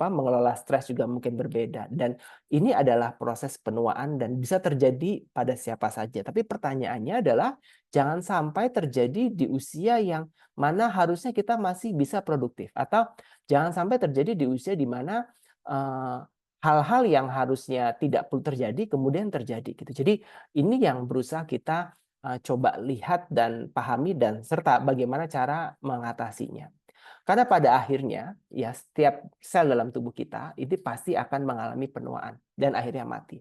mengelola stres juga mungkin berbeda. Dan ini adalah proses penuaan dan bisa terjadi pada siapa saja. Tapi pertanyaannya adalah jangan sampai terjadi di usia yang mana harusnya kita masih bisa produktif, atau jangan sampai terjadi di usia di mana hal-hal yang harusnya tidak perlu terjadi kemudian terjadi gitu. Jadi ini yang berusaha kita coba lihat dan pahami dan serta bagaimana cara mengatasinya. Karena pada akhirnya ya setiap sel dalam tubuh kita itu pasti akan mengalami penuaan dan akhirnya mati.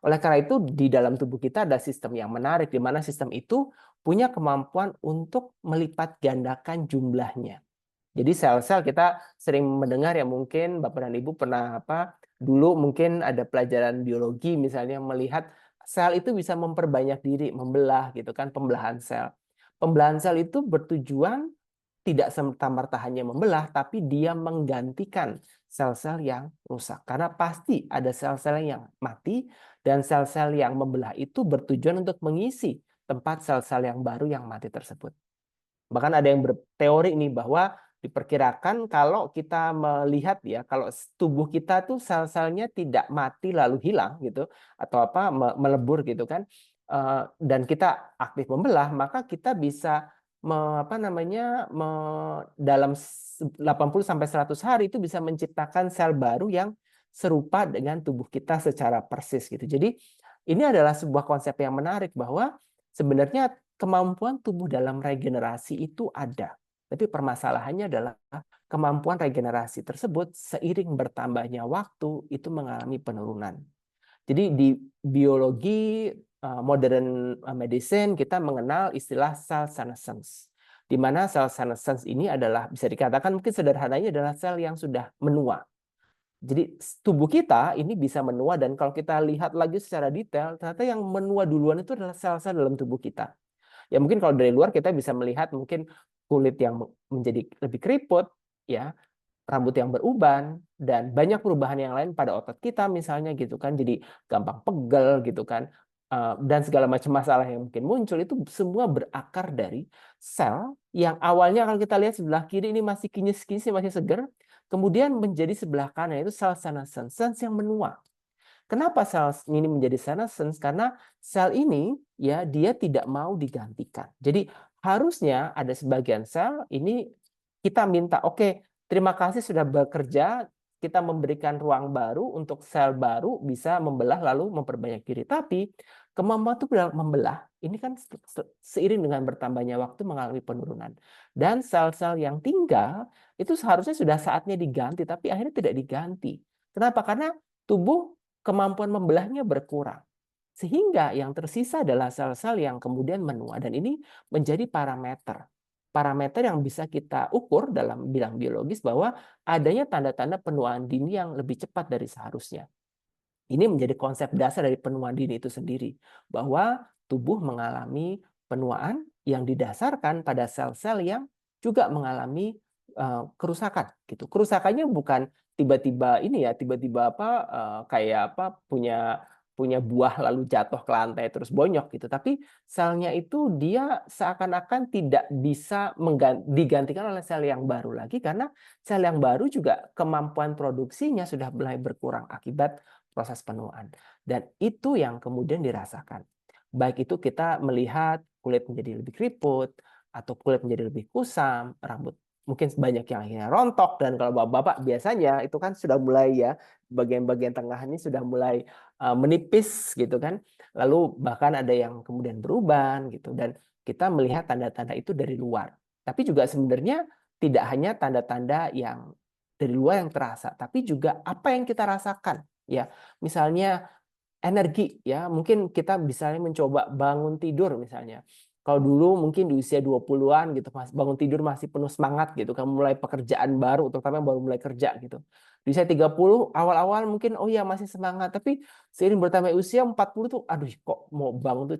Oleh karena itu di dalam tubuh kita ada sistem yang menarik di mana sistem itu punya kemampuan untuk melipat gandakan jumlahnya. Jadi sel-sel kita sering mendengar ya, mungkin Bapak dan Ibu pernah dulu mungkin ada pelajaran biologi misalnya melihat sel itu bisa memperbanyak diri, membelah gitu kan, pembelahan sel. Pembelahan sel itu bertujuan tidak serta-merta hanya membelah, tapi dia menggantikan sel-sel yang rusak. Karena pasti ada sel-sel yang mati, dan sel-sel yang membelah itu bertujuan untuk mengisi tempat sel-sel yang baru yang mati tersebut. Bahkan ada yang berteori nih bahwa diperkirakan kalau kita melihat ya, kalau tubuh kita tuh sel-selnya tidak mati lalu hilang gitu, atau melebur gitu kan, dan kita aktif membelah, maka kita bisa dalam 80 sampai 100 hari itu bisa menciptakan sel baru yang serupa dengan tubuh kita secara persis gitu. Jadi ini adalah sebuah konsep yang menarik bahwa sebenarnya kemampuan tubuh dalam regenerasi itu ada. Tapi permasalahannya adalah kemampuan regenerasi tersebut seiring bertambahnya waktu itu mengalami penurunan. Jadi di biologi modern medicine kita mengenal istilah cell senescence. Di mana cell senescence ini adalah bisa dikatakan mungkin sederhananya adalah sel yang sudah menua. Jadi tubuh kita ini bisa menua, dan kalau kita lihat lagi secara detail, ternyata yang menua duluan itu adalah sel-sel dalam tubuh kita. Ya mungkin kalau dari luar kita bisa melihat mungkin kulit yang menjadi lebih keriput, ya, rambut yang beruban, dan banyak perubahan yang lain pada otot kita misalnya gitu kan, jadi gampang pegel gitu kan. Dan segala macam masalah yang mungkin muncul itu semua berakar dari sel yang awalnya kalau kita lihat sebelah kiri ini masih kinyis-kinyis, masih seger, kemudian menjadi sebelah kanan itu sel senescence, yang menua. Kenapa sel ini menjadi senescence? Karena sel ini ya dia tidak mau digantikan. Jadi harusnya ada sebagian sel ini kita minta, oke, terima kasih sudah bekerja, kita memberikan ruang baru untuk sel baru bisa membelah lalu memperbanyak diri. Tapi kemampuan itu membelah ini kan seiring dengan bertambahnya waktu mengalami penurunan. Dan sel-sel yang tinggal itu seharusnya sudah saatnya diganti, tapi akhirnya tidak diganti. Kenapa? Karena tubuh kemampuan membelahnya berkurang. Sehingga yang tersisa adalah sel-sel yang kemudian menua. Dan ini menjadi parameter. Parameter yang bisa kita ukur dalam bidang biologis bahwa adanya tanda-tanda penuaan dini yang lebih cepat dari seharusnya. Ini menjadi konsep dasar dari penuaan dini itu sendiri. Bahwa tubuh mengalami penuaan yang didasarkan pada sel-sel yang juga mengalami kerusakan. Gitu. Kerusakannya bukan tiba-tiba ini ya, tiba-tiba kayak punya buah lalu jatuh ke lantai terus bonyok gitu. Tapi selnya itu dia seakan-akan tidak bisa digantikan oleh sel yang baru lagi karena sel yang baru juga kemampuan produksinya sudah mulai berkurang akibat proses penuaan. Dan itu yang kemudian dirasakan. Baik itu kita melihat kulit menjadi lebih keriput, atau kulit menjadi lebih kusam, rambut mungkin banyak yang akhirnya rontok, dan kalau bapak-bapak biasanya itu kan sudah mulai ya, bagian-bagian tengah ini sudah mulai menipis gitu kan. Lalu bahkan ada yang kemudian beruban gitu, dan kita melihat tanda-tanda itu dari luar. Tapi juga sebenarnya tidak hanya tanda-tanda yang dari luar yang terasa, tapi juga apa yang kita rasakan. Ya, misalnya energi ya, mungkin kita misalnya mencoba bangun tidur misalnya. Kalau dulu mungkin di usia 20-an gitu, bangun tidur masih penuh semangat gitu kan, mulai pekerjaan baru, terutama yang baru mulai kerja gitu. Di usia 30 awal-awal mungkin oh ya masih semangat, tapi seiring bertambah usia 40 tuh aduh kok mau bangun tuh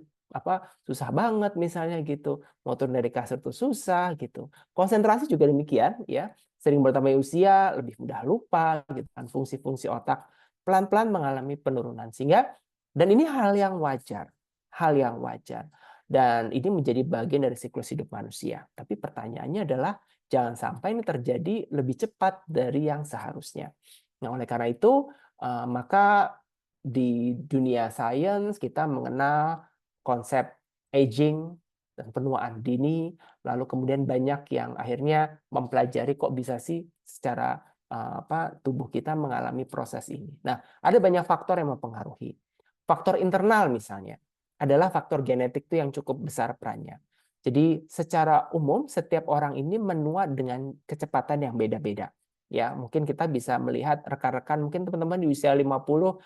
susah banget misalnya gitu. Mau turun dari kasur tuh susah gitu. Konsentrasi juga demikian ya. Sering bertambah usia lebih mudah lupa gitu kan, fungsi-fungsi otak pelan-pelan mengalami penurunan. Sehingga, dan ini hal yang wajar. Hal yang wajar. Dan ini menjadi bagian dari siklus hidup manusia. Tapi pertanyaannya adalah, jangan sampai ini terjadi lebih cepat dari yang seharusnya. Nah, oleh karena itu, maka di dunia sains kita mengenal konsep aging dan penuaan dini, lalu kemudian banyak yang akhirnya mempelajari kok bisa sih secara tubuh kita mengalami proses ini. Nah, ada banyak faktor yang mempengaruhi. Faktor internal misalnya adalah faktor genetik itu yang cukup besar perannya. Jadi secara umum setiap orang ini menua dengan kecepatan yang beda-beda. Ya, mungkin kita bisa melihat rekan-rekan, mungkin teman-teman di usia 50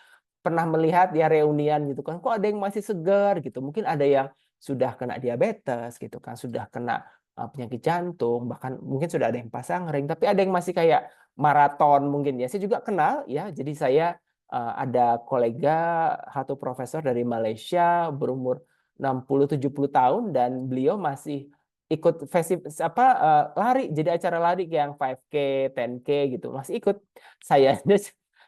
pernah melihat ya reunian gitu kan, kok ada yang masih segar gitu. Mungkin ada yang sudah kena diabetes gitu kan, sudah kena penyakit jantung, bahkan mungkin sudah ada yang pasang ring, tapi ada yang masih kayak maraton mungkin ya. Saya juga kenal ya. Jadi saya ada kolega satu profesor dari Malaysia berumur 60-70 tahun dan beliau masih ikut lari, jadi acara lari yang 5K, 10K gitu, masih ikut. Saya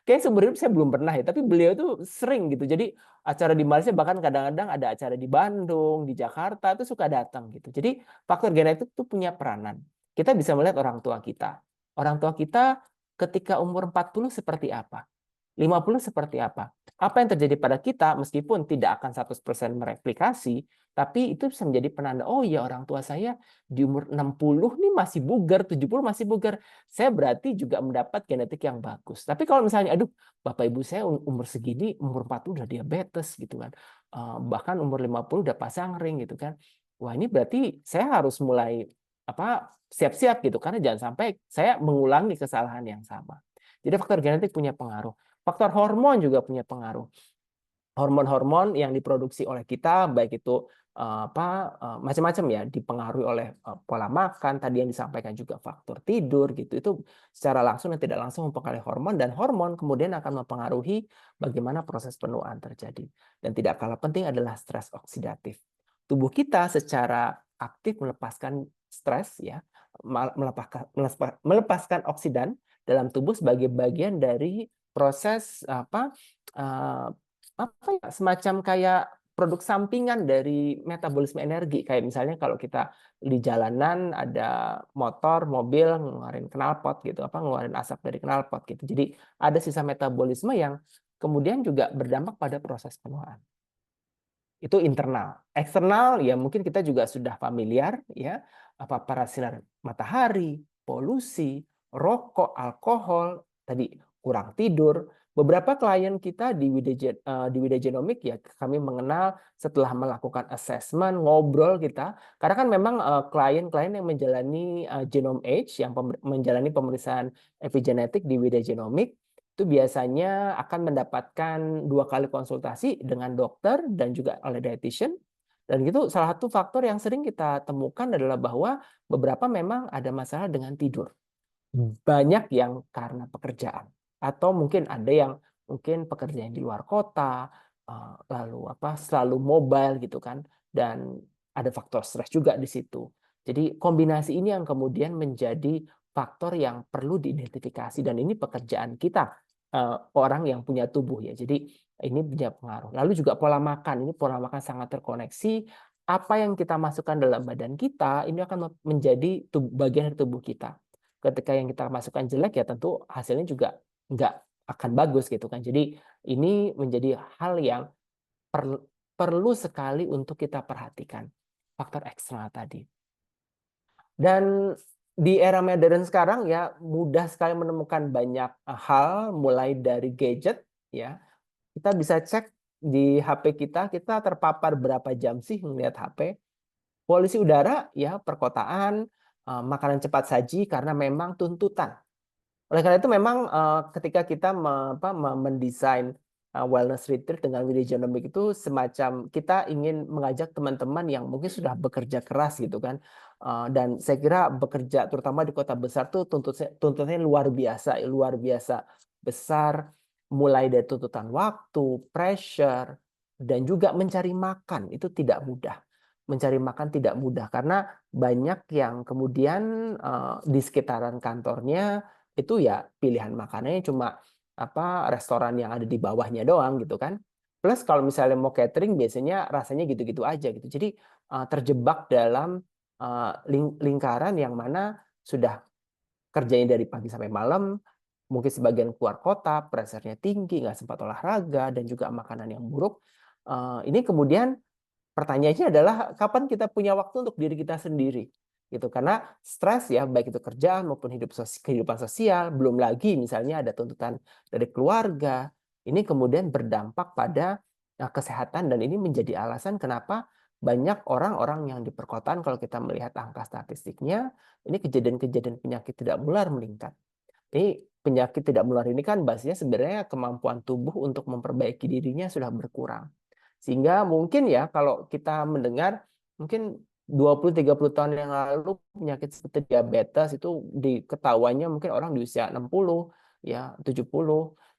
kayak seumur hidup saya belum pernah ya, tapi beliau tuh sering gitu. Jadi acara di Malaysia, bahkan kadang-kadang ada acara di Bandung, di Jakarta itu suka datang gitu. Jadi faktor genetik itu punya peranan. Kita bisa melihat orang tua kita. Orang tua kita ketika umur 40 seperti apa? 50 seperti apa? Apa yang terjadi pada kita meskipun tidak akan 100% mereplikasi, tapi itu bisa menjadi penanda, oh ya orang tua saya di umur 60 nih masih bugar, 70 masih bugar. Saya berarti juga mendapat genetik yang bagus. Tapi kalau misalnya, aduh, bapak ibu saya umur segini, umur 40 udah diabetes gitu kan. Bahkan umur 50 udah pasang ring gitu kan. Wah, ini berarti saya harus mulai siap-siap gitu, karena jangan sampai saya mengulangi kesalahan yang sama. Jadi faktor genetik punya pengaruh. Faktor hormon juga punya pengaruh. Hormon-hormon yang diproduksi oleh kita, baik itu macam-macam ya, dipengaruhi oleh pola makan, tadi yang disampaikan juga faktor tidur gitu. Itu secara langsung dan tidak langsung mempengaruhi hormon, dan hormon kemudian akan mempengaruhi bagaimana proses penuaan terjadi. Dan tidak kalah penting adalah stres oksidatif. tubuh kita secara aktif melepaskan stres ya, melepaskan oksidan dalam tubuh sebagai bagian dari proses semacam kayak produk sampingan dari metabolisme energi. Kayak misalnya kalau kita di jalanan ada motor, mobil ngeluarin knalpot gitu, ngeluarin asap dari knalpot gitu. Jadi ada sisa metabolisme yang kemudian juga berdampak pada proses penuaan. Itu internal. Eksternal ya mungkin kita juga sudah familiar ya, paparan sinar matahari, polusi, rokok, alkohol, tadi kurang tidur. Beberapa klien kita di Widya Genomic ya kami mengenal setelah melakukan assessment, ngobrol kita, karena kan memang klien-klien yang menjalani Genome Age yang menjalani pemeriksaan epigenetik di Widya Genomic itu biasanya akan mendapatkan 2 kali konsultasi dengan dokter dan juga oleh dietitian. Dan gitu salah satu faktor yang sering kita temukan adalah bahwa beberapa memang ada masalah dengan tidur. Banyak yang karena pekerjaan atau mungkin ada yang mungkin pekerjaan di luar kota, lalu selalu mobile gitu kan, dan ada faktor stres juga di situ. Jadi kombinasi ini yang kemudian menjadi faktor yang perlu diidentifikasi dan ini pekerjaan kita orang yang punya tubuh ya. Jadi ini punya pengaruh. Lalu juga pola makan, ini pola makan sangat terkoneksi. Apa yang kita masukkan dalam badan kita ini akan menjadi bagian dari tubuh kita. Ketika yang kita masukkan jelek ya tentu hasilnya juga nggak akan bagus gitu kan. Jadi ini menjadi hal yang perlu sekali untuk kita perhatikan. Faktor eksternal tadi. Dan di era modern sekarang ya mudah sekali menemukan banyak hal mulai dari gadget ya. Kita bisa cek di HP kita terpapar berapa jam sih melihat HP. Polusi udara ya perkotaan, makanan cepat saji karena memang tuntutan. Oleh karena itu memang ketika kita mendesain wellness retreat dengan Widya Genomic itu semacam kita ingin mengajak teman-teman yang mungkin sudah bekerja keras gitu kan. Dan saya kira bekerja terutama di kota besar tuh tuntutannya luar biasa besar, mulai dari tuntutan waktu, pressure, dan juga mencari makan itu tidak mudah. Mencari makan tidak mudah karena banyak yang kemudian di sekitaran kantornya itu ya pilihan makanannya cuma restoran yang ada di bawahnya doang gitu kan. Plus kalau misalnya mau catering biasanya rasanya gitu-gitu aja gitu. Jadi terjebak dalam lingkaran yang mana sudah kerjanya dari pagi sampai malam, mungkin sebagian keluar kota, pressure-nya tinggi, nggak sempat olahraga dan juga makanan yang buruk. Ini kemudian pertanyaannya adalah kapan kita punya waktu untuk diri kita sendiri gitu karena stres ya baik itu kerjaan maupun kehidupan sosial belum lagi misalnya ada tuntutan dari keluarga ini kemudian berdampak pada kesehatan dan ini menjadi alasan kenapa banyak orang-orang yang di perkotaan kalau kita melihat angka statistiknya ini kejadian-kejadian penyakit tidak menular meningkat. Ini penyakit tidak menular ini kan basisnya sebenarnya kemampuan tubuh untuk memperbaiki dirinya sudah berkurang. Sehingga mungkin ya kalau kita mendengar mungkin 20-30 tahun yang lalu penyakit seperti diabetes itu diketahuannya mungkin orang di usia 60 ya 70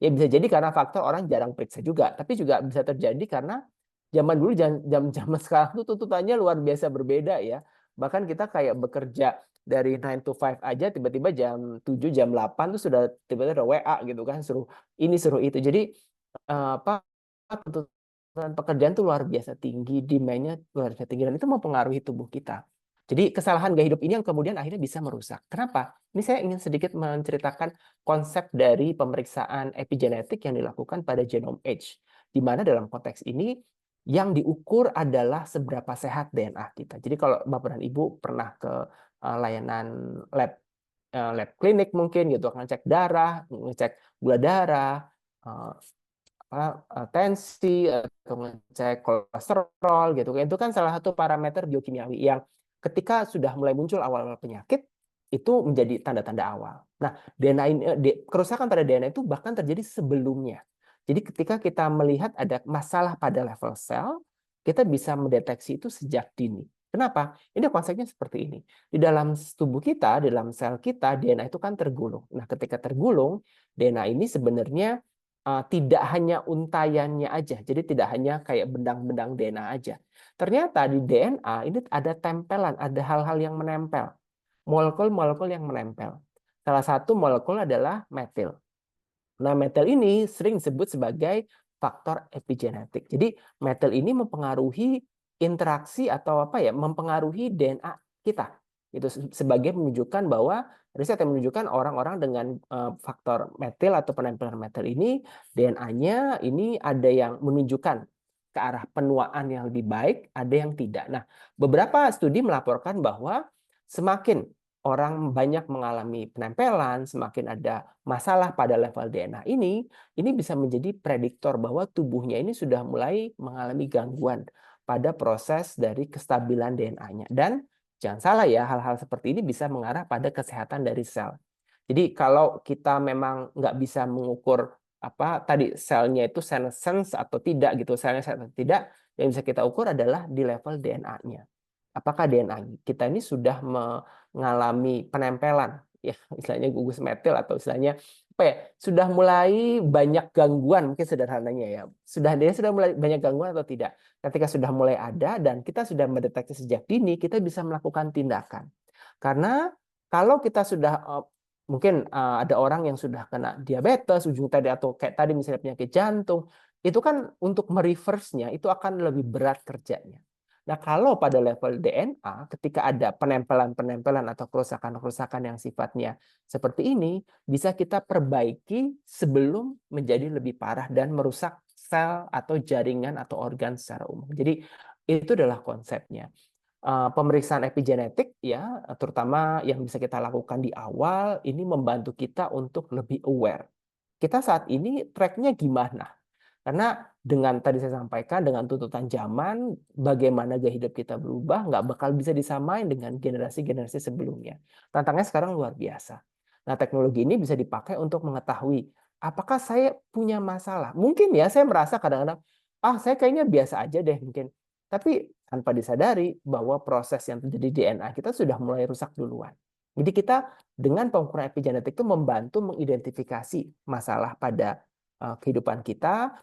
ya bisa jadi karena faktor orang jarang periksa juga tapi juga bisa terjadi karena zaman dulu zaman sekarang tuh tuntutannya luar biasa berbeda ya bahkan kita kayak bekerja dari 9 to 5 aja tiba-tiba jam 7 jam 8 tuh sudah tiba-tiba ada WA gitu kan suruh ini suruh itu jadi tuntutan pekerjaan tuh luar biasa tinggi, demand-nya luar biasa tinggi, dan itu mempengaruhi tubuh kita. Jadi kesalahan gaya hidup ini yang kemudian akhirnya bisa merusak. Kenapa? Ini saya ingin sedikit menceritakan konsep dari pemeriksaan epigenetik yang dilakukan pada Genome Age. Di mana dalam konteks ini yang diukur adalah seberapa sehat DNA kita. Jadi kalau Bapak dan Ibu pernah ke layanan lab klinik mungkin gitu, akan cek darah, ngecek gula darah, tensi atau ngecek kolesterol gitu kan itu kan salah satu parameter biokimiawi yang ketika sudah mulai muncul awal-awal penyakit itu menjadi tanda-tanda awal. Nah, kerusakan pada DNA itu bahkan terjadi sebelumnya. Jadi ketika kita melihat ada masalah pada level sel, kita bisa mendeteksi itu sejak dini. Kenapa? Ini konsepnya seperti ini. Di dalam tubuh kita, di dalam sel kita, DNA itu kan tergulung. Nah, ketika tergulung, DNA ini sebenarnya tidak hanya untayannya aja, jadi tidak hanya kayak benang-benang DNA aja. Ternyata di DNA ini ada tempelan, ada hal-hal yang menempel, molekul-molekul yang menempel. Salah satu molekul adalah metil. Nah, metil ini sering disebut sebagai faktor epigenetik. Jadi metil ini mempengaruhi interaksi atau apa ya, mempengaruhi DNA kita. Itu sebagai menunjukkan bahwa riset yang menunjukkan orang-orang dengan faktor metil atau penempelan metil ini DNA-nya ini ada yang menunjukkan ke arah penuaan yang lebih baik, ada yang tidak. Nah, beberapa studi melaporkan bahwa semakin orang banyak mengalami penempelan, semakin ada masalah pada level DNA ini bisa menjadi prediktor bahwa tubuhnya ini sudah mulai mengalami gangguan pada proses dari kestabilan DNA-nya. Dan jangan salah ya, hal-hal seperti ini bisa mengarah pada kesehatan dari sel. Jadi kalau kita memang nggak bisa mengukur apa tadi selnya itu senescence atau tidak gitu, selnya atau tidak, yang bisa kita ukur adalah di level DNA-nya. Apakah DNA kita ini sudah mengalami penempelan, ya istilahnya gugus metil atau istilahnya apa ya, sudah mulai banyak gangguan mungkin sederhananya ya. Dia sudah mulai banyak gangguan atau tidak. Ketika sudah mulai ada dan kita sudah mendeteksi sejak dini, kita bisa melakukan tindakan. Karena kalau kita sudah mungkin ada orang yang sudah kena diabetes ujung tadi atau kayak tadi misalnya penyakit jantung, itu kan untuk mereverse-nya itu akan lebih berat kerjanya. Nah, kalau pada level DNA, ketika ada penempelan-penempelan atau kerusakan-kerusakan yang sifatnya seperti ini, bisa kita perbaiki sebelum menjadi lebih parah dan merusak sel atau jaringan atau organ secara umum. Jadi, itu adalah konsepnya. Pemeriksaan epigenetik, ya, terutama yang bisa kita lakukan di awal, ini membantu kita untuk lebih aware. Kita saat ini track-nya gimana? Karena dengan tadi saya sampaikan, dengan tuntutan zaman, bagaimana gaya hidup kita berubah, nggak bakal bisa disamain dengan generasi-generasi sebelumnya. Tantangannya sekarang luar biasa. Nah, teknologi ini bisa dipakai untuk mengetahui, apakah saya punya masalah? Mungkin ya, saya merasa kadang-kadang, saya kayaknya biasa aja deh mungkin. Tapi tanpa disadari bahwa proses yang terjadi di DNA kita sudah mulai rusak duluan. Jadi kita dengan pengukuran epigenetik itu membantu mengidentifikasi masalah pada kehidupan kita,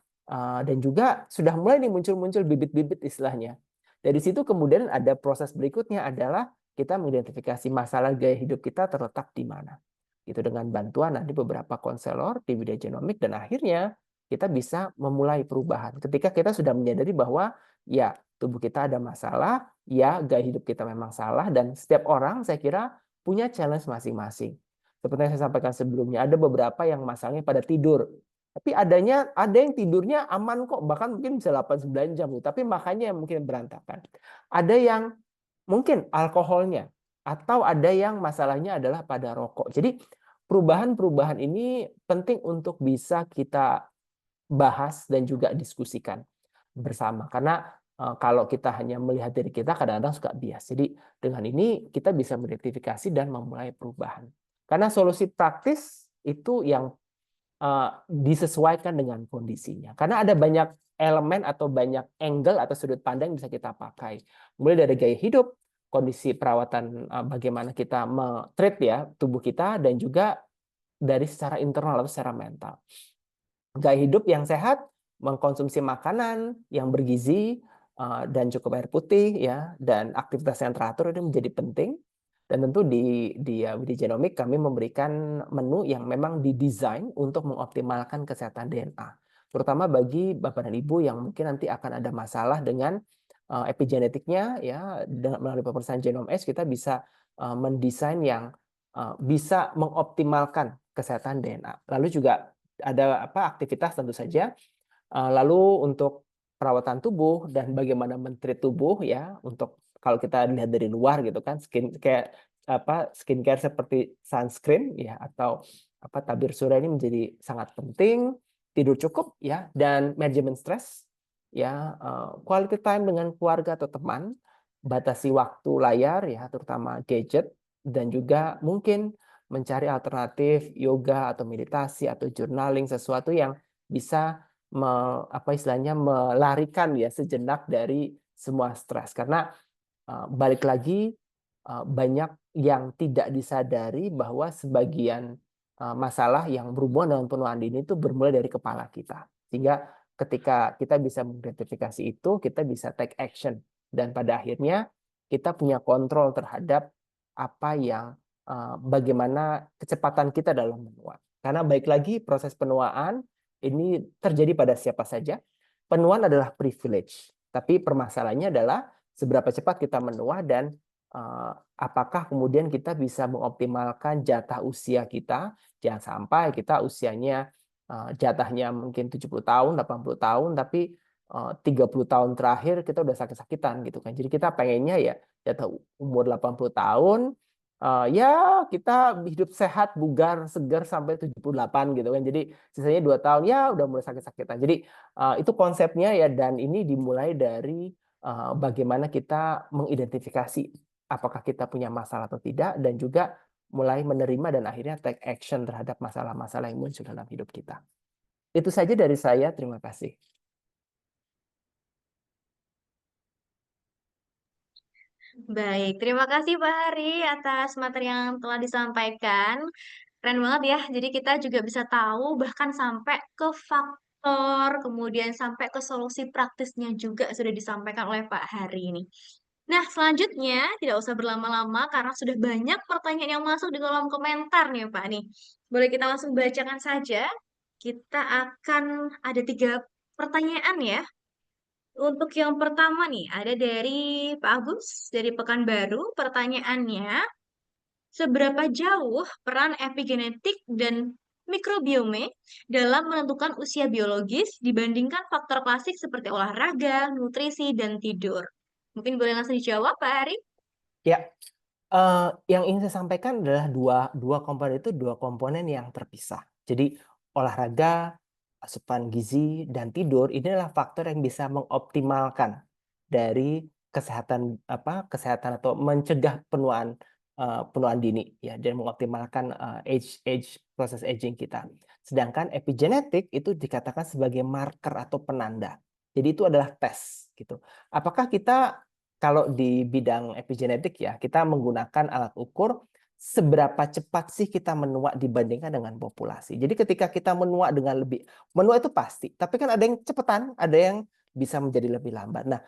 dan juga sudah mulai nih muncul-muncul bibit-bibit istilahnya. Dari situ kemudian ada proses berikutnya adalah kita mengidentifikasi masalah gaya hidup kita terletak di mana. Itu dengan bantuan nanti beberapa konselor di bidang genomik dan akhirnya kita bisa memulai perubahan. Ketika kita sudah menyadari bahwa ya tubuh kita ada masalah, ya gaya hidup kita memang salah dan setiap orang saya kira punya challenge masing-masing. Seperti yang saya sampaikan sebelumnya, ada beberapa yang masalahnya pada tidur. Tapi ada yang tidurnya aman kok, bahkan mungkin bisa 8-9 jam, tapi makanya yang mungkin berantakan. Ada yang mungkin alkoholnya, atau ada yang masalahnya adalah pada rokok. Jadi perubahan-perubahan ini penting untuk bisa kita bahas dan juga diskusikan bersama. Karena kalau kita hanya melihat diri kita, kadang-kadang suka bias. Jadi dengan ini kita bisa mengidentifikasi dan memulai perubahan. Karena solusi praktis itu yang disesuaikan dengan kondisinya. Karena ada banyak elemen atau banyak angle atau sudut pandang yang bisa kita pakai. Mulai dari gaya hidup, kondisi perawatan, bagaimana kita treat ya tubuh kita, dan juga dari secara internal atau secara mental. Gaya hidup yang sehat, mengkonsumsi makanan yang bergizi dan cukup air putih ya, dan aktivitas yang teratur ini menjadi penting. Dan tentu di Genomik kami memberikan menu yang memang didesain untuk mengoptimalkan kesehatan DNA. Terutama bagi Bapak dan Ibu yang mungkin nanti akan ada masalah dengan epigenetiknya, ya, melalui pemeriksaan Genome Edge kita bisa mendesain yang bisa mengoptimalkan kesehatan DNA. Lalu juga ada aktivitas tentu saja. Lalu untuk perawatan tubuh dan bagaimana mentreat tubuh ya, untuk kalau kita lihat dari luar gitu kan, skincare seperti sunscreen ya atau tabir surya ini menjadi sangat penting. Tidur cukup ya, dan manajemen stres ya, quality time dengan keluarga atau teman, batasi waktu layar ya, terutama gadget, dan juga mungkin mencari alternatif yoga atau meditasi atau journaling, sesuatu yang bisa istilahnya melarikan ya sejenak dari semua stres. Karena balik lagi banyak yang tidak disadari bahwa sebagian masalah yang berhubungan dengan penuaan dini itu bermula dari kepala kita. Sehingga ketika kita bisa mengidentifikasi itu, kita bisa take action. Dan pada akhirnya kita punya kontrol terhadap apa yang bagaimana kecepatan kita dalam menua. Karena baik lagi proses penuaan ini terjadi pada siapa saja. Penuaan adalah privilege, tapi permasalahannya adalah seberapa cepat kita menua dan apakah kemudian kita bisa mengoptimalkan jatah usia kita. Jangan sampai kita usianya jatahnya mungkin 70 tahun, 80 tahun, tapi 30 tahun terakhir kita udah sakit-sakitan gitu kan. Jadi kita pengennya ya jatah umur 80 tahun, ya kita hidup sehat, bugar, segar sampai 78 gitu kan. Jadi sisanya 2 tahun ya udah mulai sakit-sakitan. Jadi itu konsepnya ya, dan ini dimulai dari bagaimana kita mengidentifikasi apakah kita punya masalah atau tidak, dan juga mulai menerima dan akhirnya take action terhadap masalah-masalah yang muncul dalam hidup kita. Itu saja dari saya, terima kasih. Baik, terima kasih Pak Hari atas materi yang telah disampaikan. Keren banget ya. Jadi kita juga bisa tahu bahkan sampai ke faktor, kemudian sampai ke solusi praktisnya juga sudah disampaikan oleh Pak Hari ini. Nah, selanjutnya tidak usah berlama-lama karena sudah banyak pertanyaan yang masuk di kolom komentar nih Pak nih. Boleh kita langsung bacakan saja. Kita akan ada 3 pertanyaan ya. Untuk yang pertama nih, ada dari Pak Agus dari Pekanbaru. Pertanyaannya, seberapa jauh peran epigenetik dan mikrobiome dalam menentukan usia biologis dibandingkan faktor klasik seperti olahraga, nutrisi, dan tidur? Mungkin boleh langsung dijawab, Pak Ari. Ya, yang ingin saya sampaikan adalah dua komponen itu dua komponen yang terpisah. Jadi olahraga, asupan gizi, dan tidur ini adalah faktor yang bisa mengoptimalkan dari kesehatan atau mencegah penuaan dini ya, dan mengoptimalkan proses aging kita. Sedangkan epigenetik itu dikatakan sebagai marker atau penanda. Jadi itu adalah tes gitu. Apakah kita, kalau di bidang epigenetik ya, kita menggunakan alat ukur seberapa cepat sih kita menua dibandingkan dengan populasi. Jadi ketika kita menua menua itu pasti, tapi kan ada yang cepetan, ada yang bisa menjadi lebih lambat. Nah,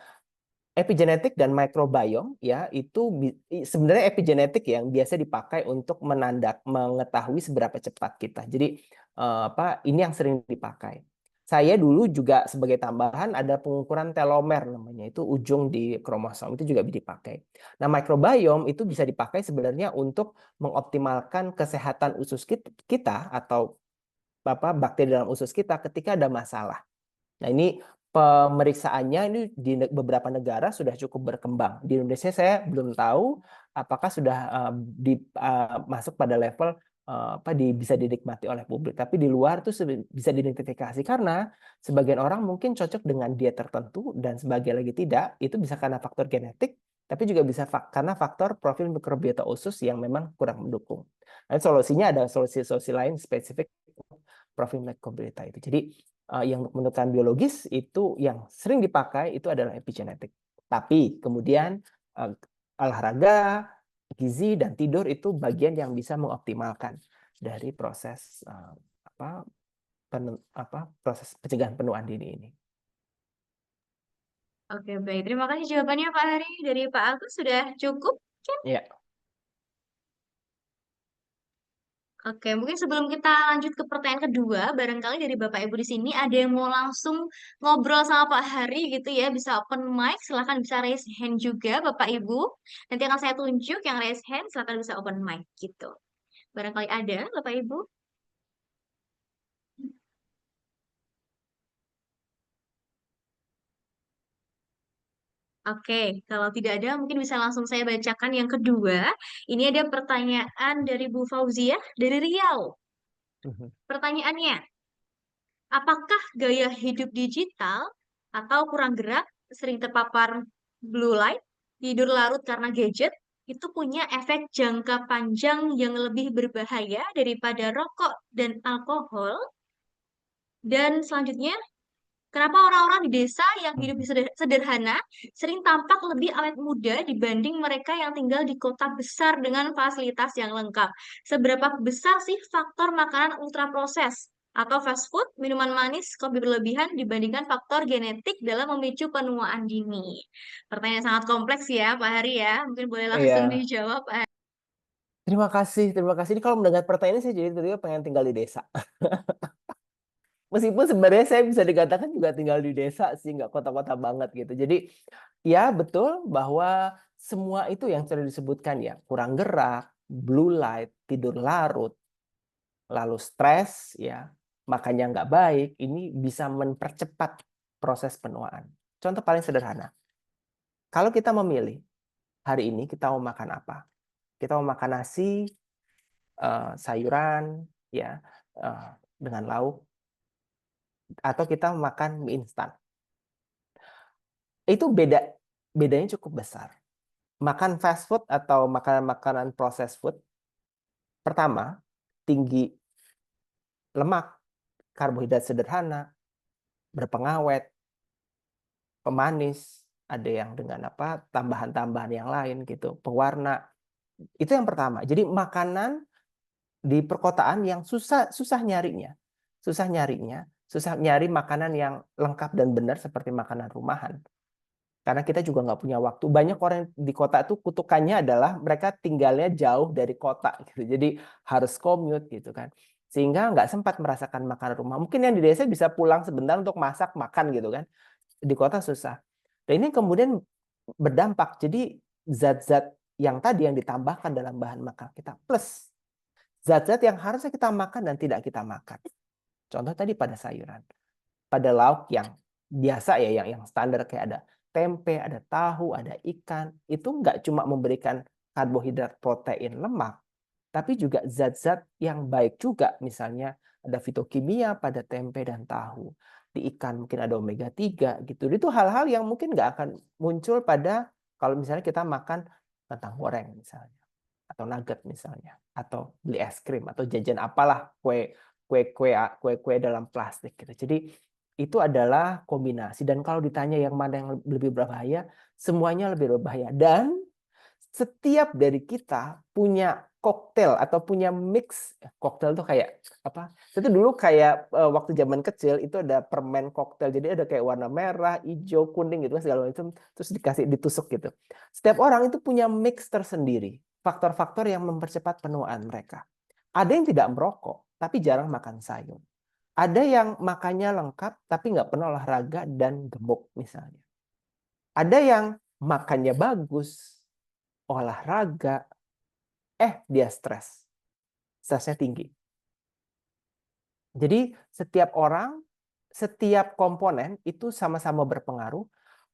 epigenetik dan microbiome ya itu sebenarnya epigenetik yang biasa dipakai untuk mengetahui seberapa cepat kita. Jadi ini yang sering dipakai. Saya dulu juga sebagai tambahan ada pengukuran telomer namanya, itu ujung di kromosom, itu juga dipakai. Nah, microbiome itu bisa dipakai sebenarnya untuk mengoptimalkan kesehatan usus kita atau bakteri dalam usus kita ketika ada masalah. Nah, ini pemeriksaannya ini di beberapa negara sudah cukup berkembang. Di Indonesia saya belum tahu apakah sudah masuk pada level bisa dinikmati oleh publik. Tapi di luar tuh bisa diidentifikasi karena sebagian orang mungkin cocok dengan diet tertentu dan sebagian lagi tidak. Itu bisa karena faktor genetik, tapi juga bisa karena faktor profil mikrobiota usus yang memang kurang mendukung. Nah, solusinya ada solusi-solusi lain spesifik profil mikrobiota itu. Jadi yang menentukan biologis itu yang sering dipakai itu adalah epigenetik. Tapi kemudian olahraga, gizi, dan tidur itu bagian yang bisa mengoptimalkan dari proses proses pencegahan penuaan dini ini. Oke, baik. Terima kasih jawabannya Pak Hari. Dari Pak Agus sudah cukup kan? Ya. Oke, mungkin sebelum kita lanjut ke pertanyaan kedua, barangkali dari Bapak Ibu di sini ada yang mau langsung ngobrol sama Pak Hari gitu ya, bisa open mic, silahkan bisa raise hand juga Bapak Ibu. Nanti akan saya tunjuk yang raise hand, silahkan bisa open mic gitu. Barangkali ada Bapak Ibu. Oke, kalau tidak ada mungkin bisa langsung saya bacakan yang kedua. Ini ada pertanyaan dari Bu Fauziah dari Riau. Pertanyaannya, apakah gaya hidup digital atau kurang gerak, sering terpapar blue light, tidur larut karena gadget, itu punya efek jangka panjang yang lebih berbahaya daripada rokok dan alkohol? Dan selanjutnya, Kenapa orang-orang di desa yang hidup Hmm. sederhana sering tampak lebih awet muda dibanding mereka yang tinggal di kota besar dengan fasilitas yang lengkap? Seberapa besar sih faktor makanan ultraproses atau fast food, minuman manis, kopi berlebihan dibandingkan faktor genetik dalam memicu penuaan dini? Pertanyaan sangat kompleks ya, Pak Hari ya. Mungkin boleh langsung Iya, dijawab, Pak Hari. terima kasih, terima kasih. Ini kalau mendengar pertanyaan ini saya jadi tiba-tiba pengen tinggal di desa. Meskipun sebenarnya saya bisa dikatakan juga tinggal di desa sih, nggak kota-kota banget gitu. Jadi ya betul bahwa semua itu yang sudah disebutkan ya, kurang gerak, blue light, tidur larut, lalu stres ya, makannya nggak baik, ini bisa mempercepat proses penuaan. Contoh paling sederhana, kalau kita memilih hari ini kita mau makan apa? Kita mau makan nasi, sayuran, ya, dengan lauk, atau kita makan mie instan. Itu bedanya cukup besar. Makan fast food atau makanan-makanan processed food, pertama, tinggi lemak, karbohidrat sederhana, berpengawet, pemanis, ada yang dengan apa, tambahan-tambahan yang lain gitu, pewarna. Itu yang pertama. Jadi makanan di perkotaan yang susah susah nyarinya. Susah nyarinya, susah nyari makanan yang lengkap dan benar seperti makanan rumahan. Karena kita juga nggak punya waktu. Banyak orang di kota tuh kutukannya adalah mereka tinggalnya jauh dari kota gitu. Jadi harus commute gitu kan. Sehingga nggak sempat merasakan makanan rumah. Mungkin yang di desa bisa pulang sebentar untuk masak, makan gitu kan. Di kota susah. Dan ini kemudian berdampak. Jadi zat-zat yang tadi yang ditambahkan dalam bahan makan kita plus zat-zat yang harusnya kita makan dan tidak kita makan. Contoh tadi pada sayuran, pada lauk yang biasa ya, yang standar kayak ada tempe, ada tahu, ada ikan, itu nggak cuma memberikan karbohidrat, protein, lemak, tapi juga zat-zat yang baik juga. Misalnya ada fitokimia pada tempe dan tahu. Di ikan mungkin ada omega 3 gitu. Itu hal-hal yang mungkin nggak akan muncul pada kalau misalnya kita makan kentang goreng misalnya. Atau nugget misalnya. Atau beli es krim. Atau jajan apalah kue dalam plastik gitu. Jadi itu adalah kombinasi. Dan kalau ditanya yang mana yang lebih berbahaya, semuanya lebih berbahaya. Dan setiap dari kita punya koktail atau punya mix. Koktail itu kayak apa? Itu dulu kayak waktu zaman kecil itu ada permen koktail. Jadi ada kayak warna merah, hijau, kuning gitu kan segala macam terus dikasih ditusuk gitu. Setiap orang itu punya mix tersendiri. Faktor-faktor yang mempercepat penuaan mereka. Ada yang tidak merokok, tapi jarang makan sayur. Ada yang makannya lengkap, tapi nggak pernah olahraga dan gemuk misalnya. Ada yang makannya bagus, olahraga, dia stres. Stresnya tinggi. Jadi setiap orang, setiap komponen itu sama-sama berpengaruh.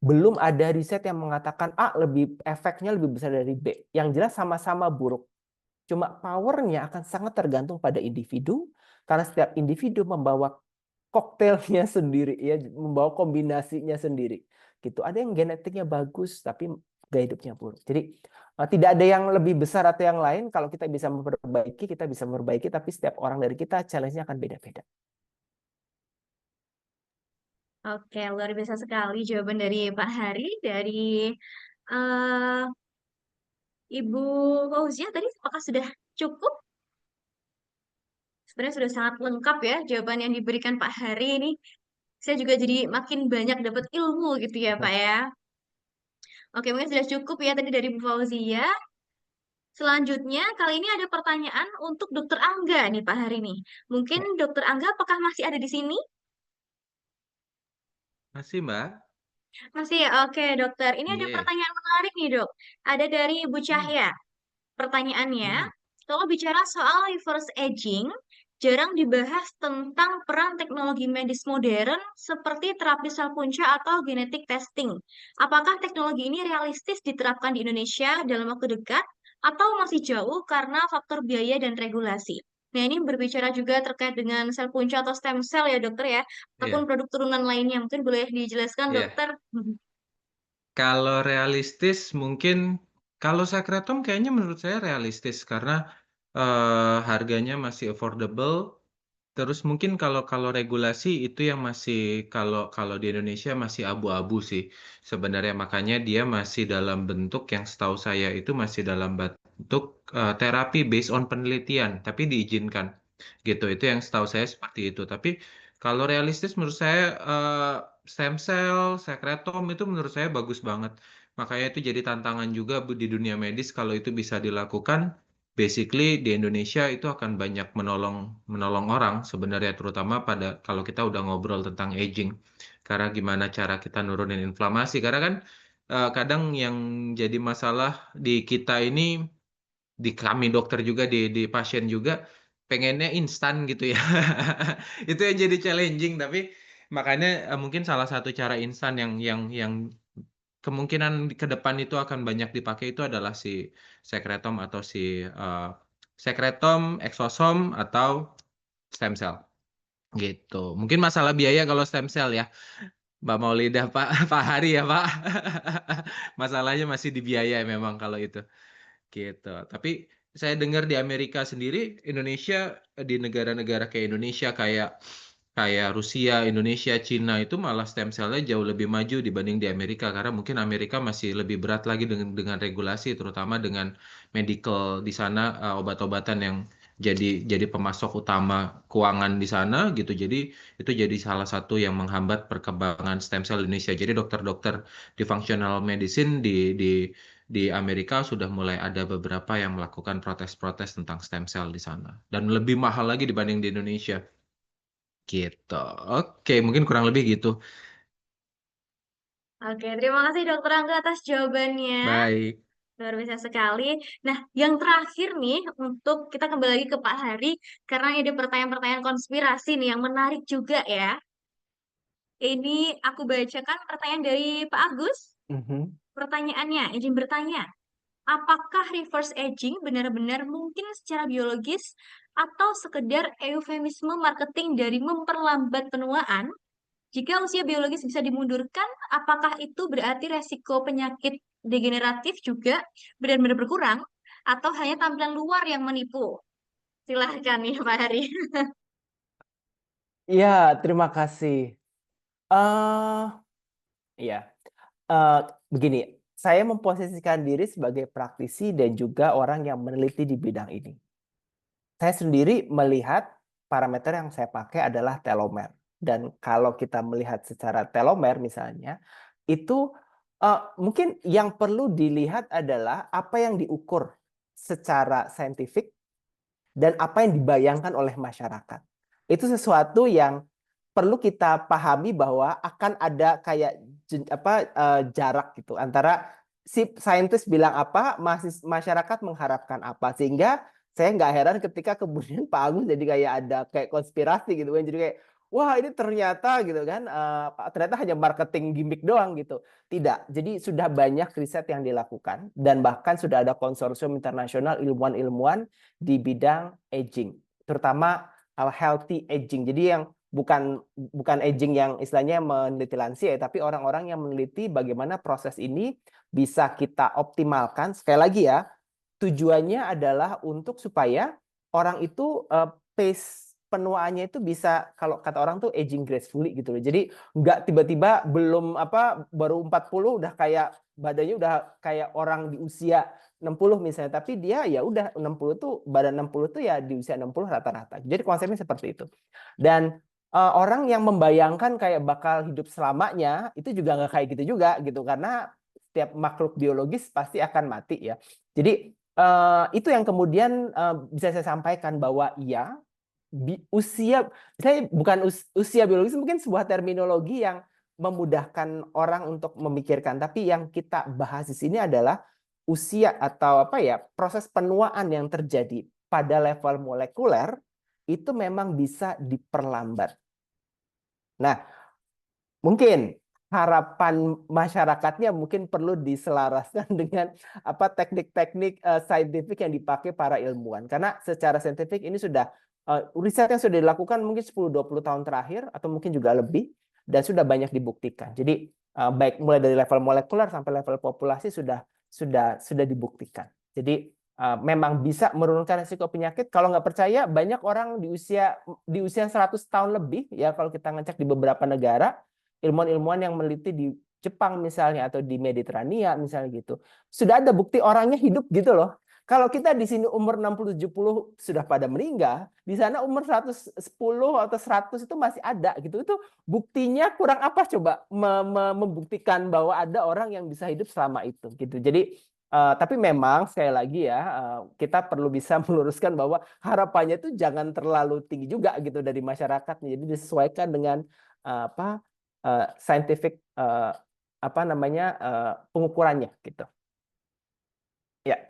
Belum ada riset yang mengatakan A efeknya lebih besar dari B. Yang jelas sama-sama buruk. Cuma powernya akan sangat tergantung pada individu, karena setiap individu membawa koktailnya sendiri, ya, membawa kombinasinya sendiri. Gitu. Ada yang genetiknya bagus, tapi gaya hidupnya buruk. Jadi tidak ada yang lebih besar atau yang lain. Kalau kita bisa memperbaiki, tapi setiap orang dari kita challenge-nya akan beda-beda. Oke, luar biasa sekali jawaban dari Pak Hari, dari eh, Ibu Fauzia tadi apakah sudah cukup? Sebenarnya sudah sangat lengkap ya jawaban yang diberikan Pak Hari ini. Saya juga jadi makin banyak dapat ilmu gitu ya Pak ya. Oke, mungkin sudah cukup ya tadi dari Bu Fauzia. Selanjutnya, kali ini ada pertanyaan untuk Dokter Angga nih Pak Hari nih. Mungkin Ya. Dokter Angga apakah masih ada di sini? Masih, Mbak? Masih ya? Oke, dokter. Ini ada Iya. pertanyaan menarik nih, Dok. Ada dari Bu Hmm. Cahya. Pertanyaannya, Hmm. kalau bicara soal reverse aging, jarang dibahas tentang peran teknologi medis modern seperti terapi sel punca atau genetic testing. Apakah teknologi ini realistis diterapkan di Indonesia dalam waktu dekat atau masih jauh karena faktor biaya dan regulasi? Nah, ini berbicara juga terkait dengan sel punca atau stem cell ya, dokter ya, ataupun Iya. produk turunan lainnya. Mungkin boleh dijelaskan, Iya. dokter? Kalau realistis mungkin kalau sakratum kayaknya menurut saya realistis karena harganya masih affordable Terus mungkin kalau kalau regulasi itu yang masih kalau kalau di Indonesia masih abu-abu sih sebenarnya, makanya dia masih dalam bentuk yang setahu saya itu masih dalam bentuk terapi based on penelitian tapi diizinkan gitu. Itu yang setahu saya seperti itu. Tapi kalau realistis menurut saya stem cell, sekretom itu menurut saya bagus banget. Makanya itu jadi tantangan juga di dunia medis kalau itu bisa dilakukan. Basically di Indonesia itu akan banyak menolong orang sebenarnya, terutama pada kalau kita udah ngobrol tentang aging. Karena gimana cara kita nurunin inflamasi? Karena kan kadang yang jadi masalah di kita ini, di kami dokter juga, di pasien juga pengennya instan gitu ya. Itu yang jadi challenging. Tapi makanya mungkin salah satu cara instan yang kemungkinan ke depan itu akan banyak dipakai itu adalah si sekretom atau si sekretom, eksosom atau stem cell gitu. Mungkin masalah biaya kalau stem cell ya, Mbak Maulidah, Pak Pak Hari ya Pak. Masalahnya masih di biaya memang kalau itu gitu. Tapi saya dengar di Amerika sendiri, Indonesia, di negara-negara kayak Indonesia, kayak kayak Rusia, Indonesia, Cina itu malah stem cell-nya jauh lebih maju dibanding di Amerika, karena mungkin Amerika masih lebih berat lagi dengan regulasi, terutama dengan medical di sana, obat-obatan yang jadi pemasok utama keuangan di sana gitu. Jadi itu jadi salah satu yang menghambat perkembangan stem cell di Indonesia. Jadi dokter-dokter di functional medicine di Amerika sudah mulai ada beberapa yang melakukan protes-protes tentang stem cell di sana. Dan lebih mahal lagi dibanding di Indonesia. Gitu. Oke, mungkin kurang lebih gitu. Oke, terima kasih Dokter Angga atas jawabannya. Baik. Luar biasa sekali. Nah, yang terakhir nih, untuk kita kembali lagi ke Pak Hari, karena ada pertanyaan-pertanyaan konspirasi nih yang menarik juga ya. Ini aku bacakan pertanyaan dari Pak Agus. Mhm. Pertanyaannya, izin bertanya, apakah reverse aging benar-benar mungkin secara biologis atau sekedar eufemisme marketing dari memperlambat penuaan? Jika usia biologis bisa dimundurkan, apakah itu berarti resiko penyakit degeneratif juga benar-benar berkurang atau hanya tampilan luar yang menipu? Silahkan nih Pak Hari. Iya, terima kasih. Eh, iya. Eh, Begini, saya memposisikan diri sebagai praktisi dan juga orang yang meneliti di bidang ini. Saya sendiri melihat parameter yang saya pakai adalah telomer. Dan kalau kita melihat secara telomer misalnya, itu mungkin yang perlu dilihat adalah apa yang diukur secara saintifik dan apa yang dibayangkan oleh masyarakat. Itu sesuatu yang perlu kita pahami bahwa akan ada kayak jarak gitu antara si saintis bilang apa, masyarakat mengharapkan apa, sehingga saya nggak heran ketika kemudian Pak Agus jadi kayak ada kayak konspirasi gitu kan, jadi kayak wah ini ternyata gitu kan ternyata hanya marketing gimmick doang gitu. Tidak, jadi sudah banyak riset yang dilakukan dan bahkan sudah ada konsorsium internasional ilmuwan-ilmuwan di bidang aging, terutama healthy aging. Jadi yang bukan bukan aging yang istilahnya meneliti lansia, tapi orang-orang yang meneliti bagaimana proses ini bisa kita optimalkan. Sekali lagi ya, tujuannya adalah untuk supaya orang itu pace penuaannya itu bisa, kalau kata orang tuh aging gracefully gitu loh. Jadi nggak tiba-tiba belum baru 40 udah kayak badannya udah kayak orang di usia 60 misalnya, tapi dia ya udah 60 tuh badan 60 tuh ya di usia 60 rata-rata. Jadi konsepnya seperti itu. Dan orang yang membayangkan kayak bakal hidup selamanya itu juga nggak kayak gitu juga gitu, karena setiap makhluk biologis pasti akan mati ya. Jadi itu yang kemudian bisa saya sampaikan bahwa iya, usia, saya bukan usia biologis mungkin sebuah terminologi yang memudahkan orang untuk memikirkan, tapi yang kita bahas di sini adalah usia atau proses penuaan yang terjadi pada level molekuler itu memang bisa diperlambat. Nah, mungkin harapan masyarakatnya mungkin perlu diselaraskan dengan teknik-teknik saintifik yang dipakai para ilmuwan. Karena secara saintifik ini sudah riset yang sudah dilakukan mungkin 10-20 tahun terakhir atau mungkin juga lebih dan sudah banyak dibuktikan. Jadi baik mulai dari level molekuler sampai level populasi sudah dibuktikan. Jadi memang bisa menurunkan risiko penyakit. Kalau nggak percaya, banyak orang di usia 100 tahun lebih ya, kalau kita ngecek di beberapa negara, ilmuwan-ilmuwan yang meneliti di Jepang misalnya atau di Mediterania misalnya gitu, sudah ada bukti orangnya hidup gitu loh. Kalau kita di sini umur 60-70 sudah pada meninggal, di sana umur 110 atau 100 itu masih ada gitu. Itu buktinya kurang apa coba membuktikan bahwa ada orang yang bisa hidup selama itu gitu. Jadi tapi memang sekali lagi ya, kita perlu bisa meluruskan bahwa harapannya itu jangan terlalu tinggi juga gitu dari masyarakat. Jadi disesuaikan dengan apa scientific apa namanya pengukurannya gitu. Ya,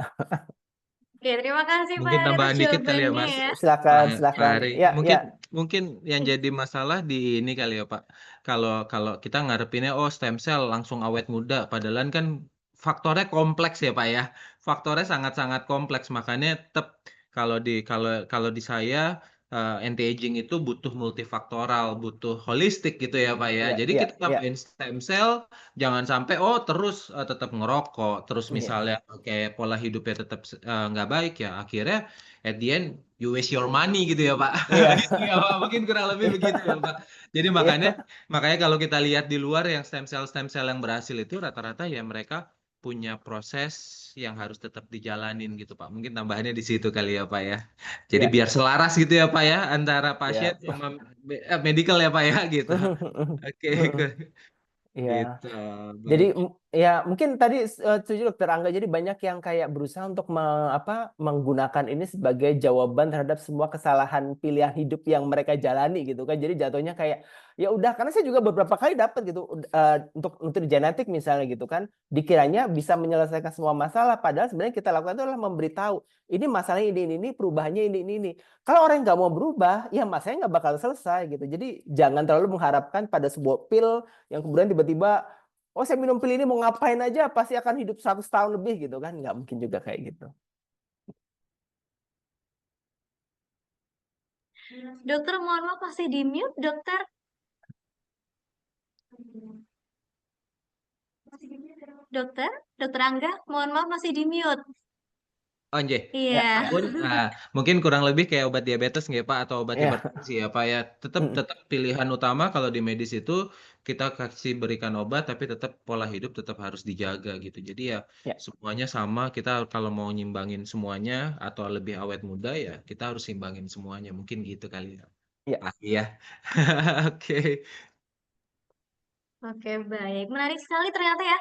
Oke, terima kasih Pak Mungkin Hari atas tambahan dikit kali ya, jawabannya Mas. ya. silakan Pak silakan. Hari. Ya, Mungkin ya. mungkin yang jadi masalah di ini kali ya, Pak. Kalau kalau kita ngarepinnya oh stem cell langsung awet muda, padahal kan faktornya kompleks ya, Pak ya. Faktornya sangat-sangat kompleks, makanya tetap kalau kalau di saya anti aging itu butuh multifaktoral, butuh holistik gitu ya, Pak ya. Ya, Jadi ya, kita ya, tambahin stem cell jangan sampai oh terus tetap ngerokok, terus ya, misalnya kayak pola hidupnya tetap nggak baik ya, akhirnya at the end you waste your money gitu ya Pak. ya, Gitu ya Pak. Mungkin kurang lebih begitu ya Pak. Jadi makanya ya, makanya kalau kita lihat di luar yang stem cell yang berhasil itu rata-rata ya mereka punya proses yang harus tetap dijalanin gitu Pak. Mungkin tambahannya di situ kali ya Pak ya. Jadi ya, biar selaras gitu ya Pak ya antara pasien ya. sama medical ya Pak ya gitu. Oke, Ya. gitu. Jadi Baik. ya mungkin tadi setuju Dokter Angga. Jadi banyak yang kayak berusaha untuk menggunakan ini sebagai jawaban terhadap semua kesalahan pilihan hidup yang mereka jalani gitu kan. Jadi jatuhnya kayak ya udah, karena saya juga beberapa kali dapat gitu untuk genetik misalnya gitu kan. Dikiranya bisa menyelesaikan semua masalah, padahal sebenarnya kita lakukan itu adalah memberitahu ini masalahnya ini perubahannya ini. Kalau orang yang nggak mau berubah, ya masalahnya nggak bakal selesai gitu. Jadi jangan terlalu mengharapkan pada sebuah pil yang kemudian tiba-tiba oh saya minum pil ini mau ngapain aja pasti akan hidup 100 tahun lebih gitu kan, nggak mungkin juga kayak gitu. Dokter, mohon maaf masih di mute, dokter. Dokter, dokter Angga, mohon maaf masih di mute. Oh, nggih. Iya. Ya, ya, Pun mungkin kurang lebih kayak obat diabetes nggih Pak atau obat ya. hipertensi ya Pak ya. Tetap Mm, tetap pilihan utama kalau di medis itu kita kasih berikan obat tapi tetap pola hidup tetap harus dijaga gitu. Jadi ya ya, semuanya sama. Kita kalau mau nyimbangin semuanya atau lebih awet muda ya kita harus simbangin semuanya. Mungkin gitu kali ya. ya, Pak ya. Oke. Oke, baik. Menarik sekali ternyata ya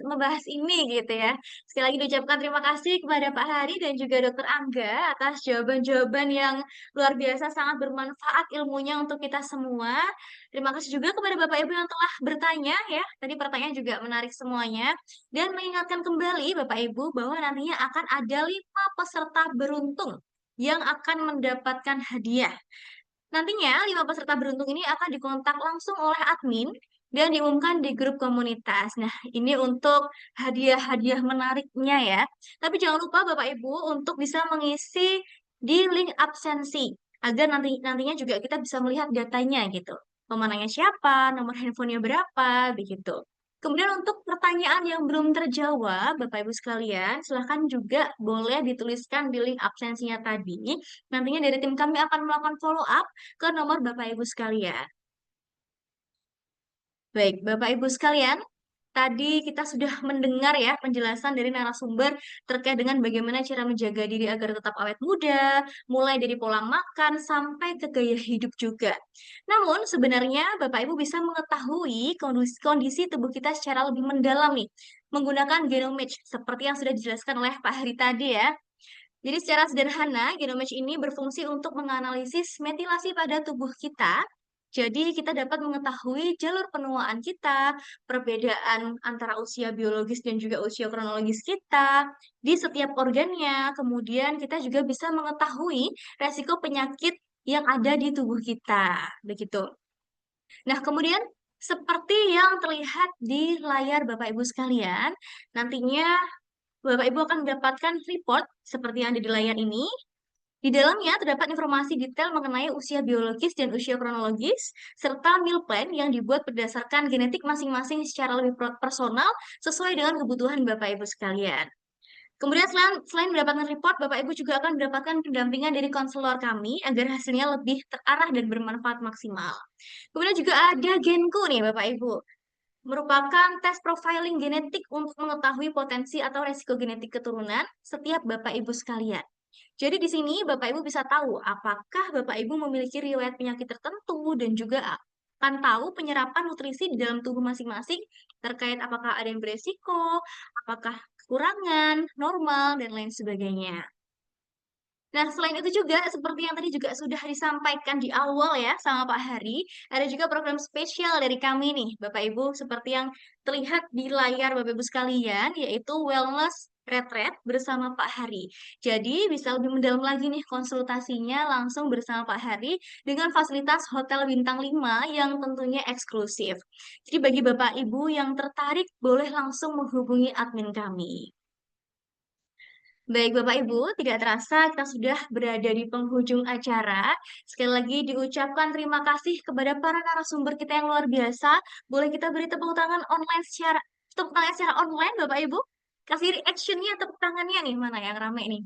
membahas ini gitu ya. Sekali lagi diucapkan terima kasih kepada Pak Hari dan juga Dokter Angga atas jawaban-jawaban yang luar biasa sangat bermanfaat ilmunya untuk kita semua. Terima kasih juga kepada Bapak Ibu yang telah bertanya ya. Tadi pertanyaan juga menarik semuanya. Dan mengingatkan kembali Bapak Ibu bahwa nantinya akan ada 5 peserta beruntung yang akan mendapatkan hadiah. Nantinya, 5 peserta beruntung ini akan dikontak langsung oleh admin dan diumumkan di grup komunitas. Nah, ini untuk hadiah-hadiah menariknya ya. Tapi jangan lupa Bapak Ibu untuk bisa mengisi di link absensi agar nantinya juga kita bisa melihat datanya gitu. Pemenangnya siapa, nomor handphonenya berapa, begitu. Kemudian untuk pertanyaan yang belum terjawab, Bapak Ibu sekalian, silahkan juga boleh dituliskan di link absensinya tadi. Nantinya dari tim kami akan melakukan follow up ke nomor Bapak Ibu sekalian. Baik, Bapak Ibu sekalian, tadi kita sudah mendengar ya penjelasan dari narasumber terkait dengan bagaimana cara menjaga diri agar tetap awet muda, mulai dari pola makan sampai ke gaya hidup juga. Namun sebenarnya Bapak Ibu bisa mengetahui kondisi tubuh kita secara lebih mendalam nih, menggunakan genomics seperti yang sudah dijelaskan oleh Pak Hari tadi ya. Jadi secara sederhana, genomics ini berfungsi untuk menganalisis metilasi pada tubuh kita. Jadi kita dapat mengetahui jalur penuaan kita, perbedaan antara usia biologis dan juga usia kronologis kita di setiap organnya. Kemudian kita juga bisa mengetahui resiko penyakit yang ada di tubuh kita. Begitu. Nah, kemudian seperti yang terlihat di layar Bapak Ibu sekalian, nantinya Bapak Ibu akan mendapatkan report seperti yang ada di layar ini. Di dalamnya terdapat informasi detail mengenai usia biologis dan usia kronologis, serta meal plan yang dibuat berdasarkan genetik masing-masing secara lebih personal sesuai dengan kebutuhan Bapak Ibu sekalian. Kemudian selain mendapatkan report, Bapak Ibu juga akan mendapatkan pendampingan dari konselor kami agar hasilnya lebih terarah dan bermanfaat maksimal. Kemudian juga ada Genku nih Bapak Ibu, merupakan tes profiling genetik untuk mengetahui potensi atau resiko genetik keturunan setiap Bapak Ibu sekalian. Jadi di sini Bapak Ibu bisa tahu apakah Bapak Ibu memiliki riwayat penyakit tertentu dan juga akan tahu penyerapan nutrisi di dalam tubuh masing-masing terkait apakah ada yang beresiko, apakah kekurangan, normal, dan lain sebagainya. Nah, selain itu juga, seperti yang tadi juga sudah disampaikan di awal ya sama Pak Hari, ada juga program spesial dari kami nih, Bapak Ibu, seperti yang terlihat di layar Bapak Ibu sekalian, yaitu Wellness Retreat bersama Pak Hari. Jadi, bisa lebih mendalam lagi nih konsultasinya langsung bersama Pak Hari dengan fasilitas Hotel Bintang 5 yang tentunya eksklusif. Jadi, bagi Bapak Ibu yang tertarik, boleh langsung menghubungi admin kami. Baik Bapak Ibu, tidak terasa kita sudah berada di penghujung acara. Sekali lagi diucapkan terima kasih kepada para narasumber kita yang luar biasa. Boleh kita beri tepuk tangan secara online Bapak Ibu? Kasih reaction-nya tepuk tangannya nih, mana yang rame nih?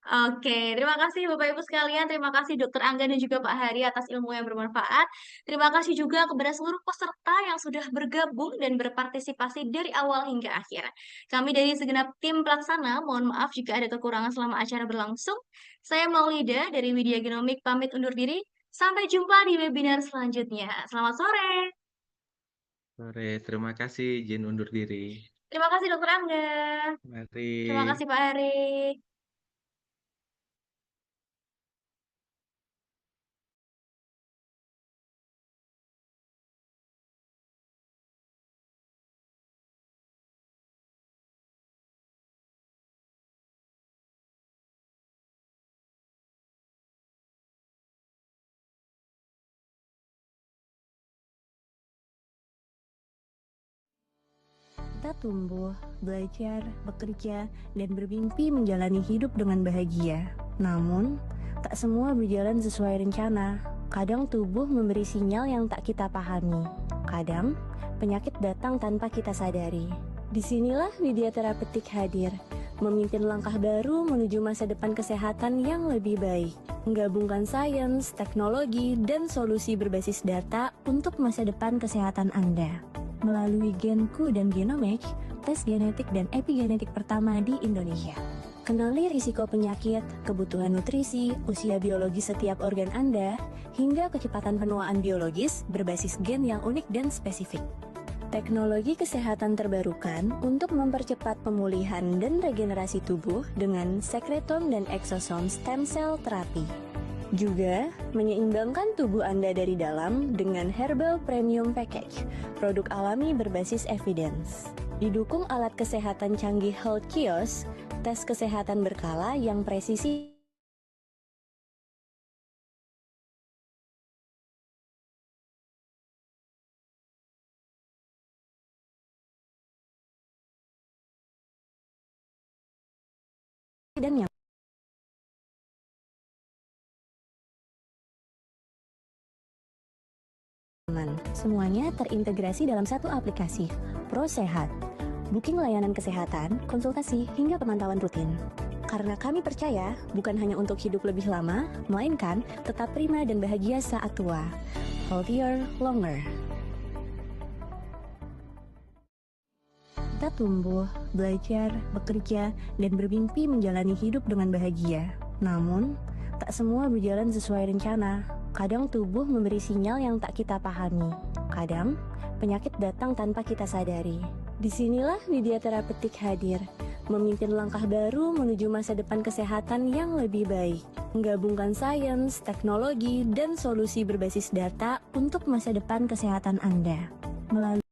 Oke, terima kasih Bapak Ibu sekalian. Terima kasih Dokter Angga dan juga Pak Hari atas ilmu yang bermanfaat. Terima kasih juga kepada seluruh peserta yang sudah bergabung dan berpartisipasi dari awal hingga akhir. Kami dari segenap tim pelaksana, mohon maaf jika ada kekurangan selama acara berlangsung. Saya Maulida dari Widya Genomik pamit undur diri. Sampai jumpa di webinar selanjutnya. Selamat sore. Sore, terima kasih, izin undur diri. Terima kasih Dokter Angga. Mari. Terima kasih Pak Hari. Kita tumbuh, belajar, bekerja, dan bermimpi menjalani hidup dengan bahagia. Namun, tak semua berjalan sesuai rencana. Kadang tubuh memberi sinyal yang tak kita pahami. Kadang, penyakit datang tanpa kita sadari. Disinilah Widya Terapeutik hadir, memimpin langkah baru menuju masa depan kesehatan yang lebih baik. Menggabungkan sains, teknologi, dan solusi berbasis data untuk masa depan kesehatan Anda. Melalui Genku dan Genomic, tes genetik dan epigenetik pertama di Indonesia. Kenali risiko penyakit, kebutuhan nutrisi, usia biologis setiap organ Anda, hingga kecepatan penuaan biologis berbasis gen yang unik dan spesifik. Teknologi kesehatan terbarukan untuk mempercepat pemulihan dan regenerasi tubuh dengan sekretom dan exosome stem cell terapi. Juga menyeimbangkan tubuh Anda dari dalam dengan Herbal Premium Package, produk alami berbasis evidence. Didukung alat kesehatan canggih Health Kiosk, tes kesehatan berkala yang presisi dan yang semuanya terintegrasi dalam satu aplikasi, ProSehat. Booking layanan kesehatan, konsultasi, hingga pemantauan rutin. Karena kami percaya, bukan hanya untuk hidup lebih lama, melainkan tetap prima dan bahagia saat tua. Healthier, longer. Kita tumbuh, belajar, bekerja, dan bermimpi menjalani hidup dengan bahagia. Namun, tak semua berjalan sesuai rencana. Kadang tubuh memberi sinyal yang tak kita pahami. Kadang, penyakit datang tanpa kita sadari. Disinilah Widya Terapeutik hadir, memimpin langkah baru menuju masa depan kesehatan yang lebih baik. Menggabungkan sains, teknologi, dan solusi berbasis data untuk masa depan kesehatan Anda. Melalui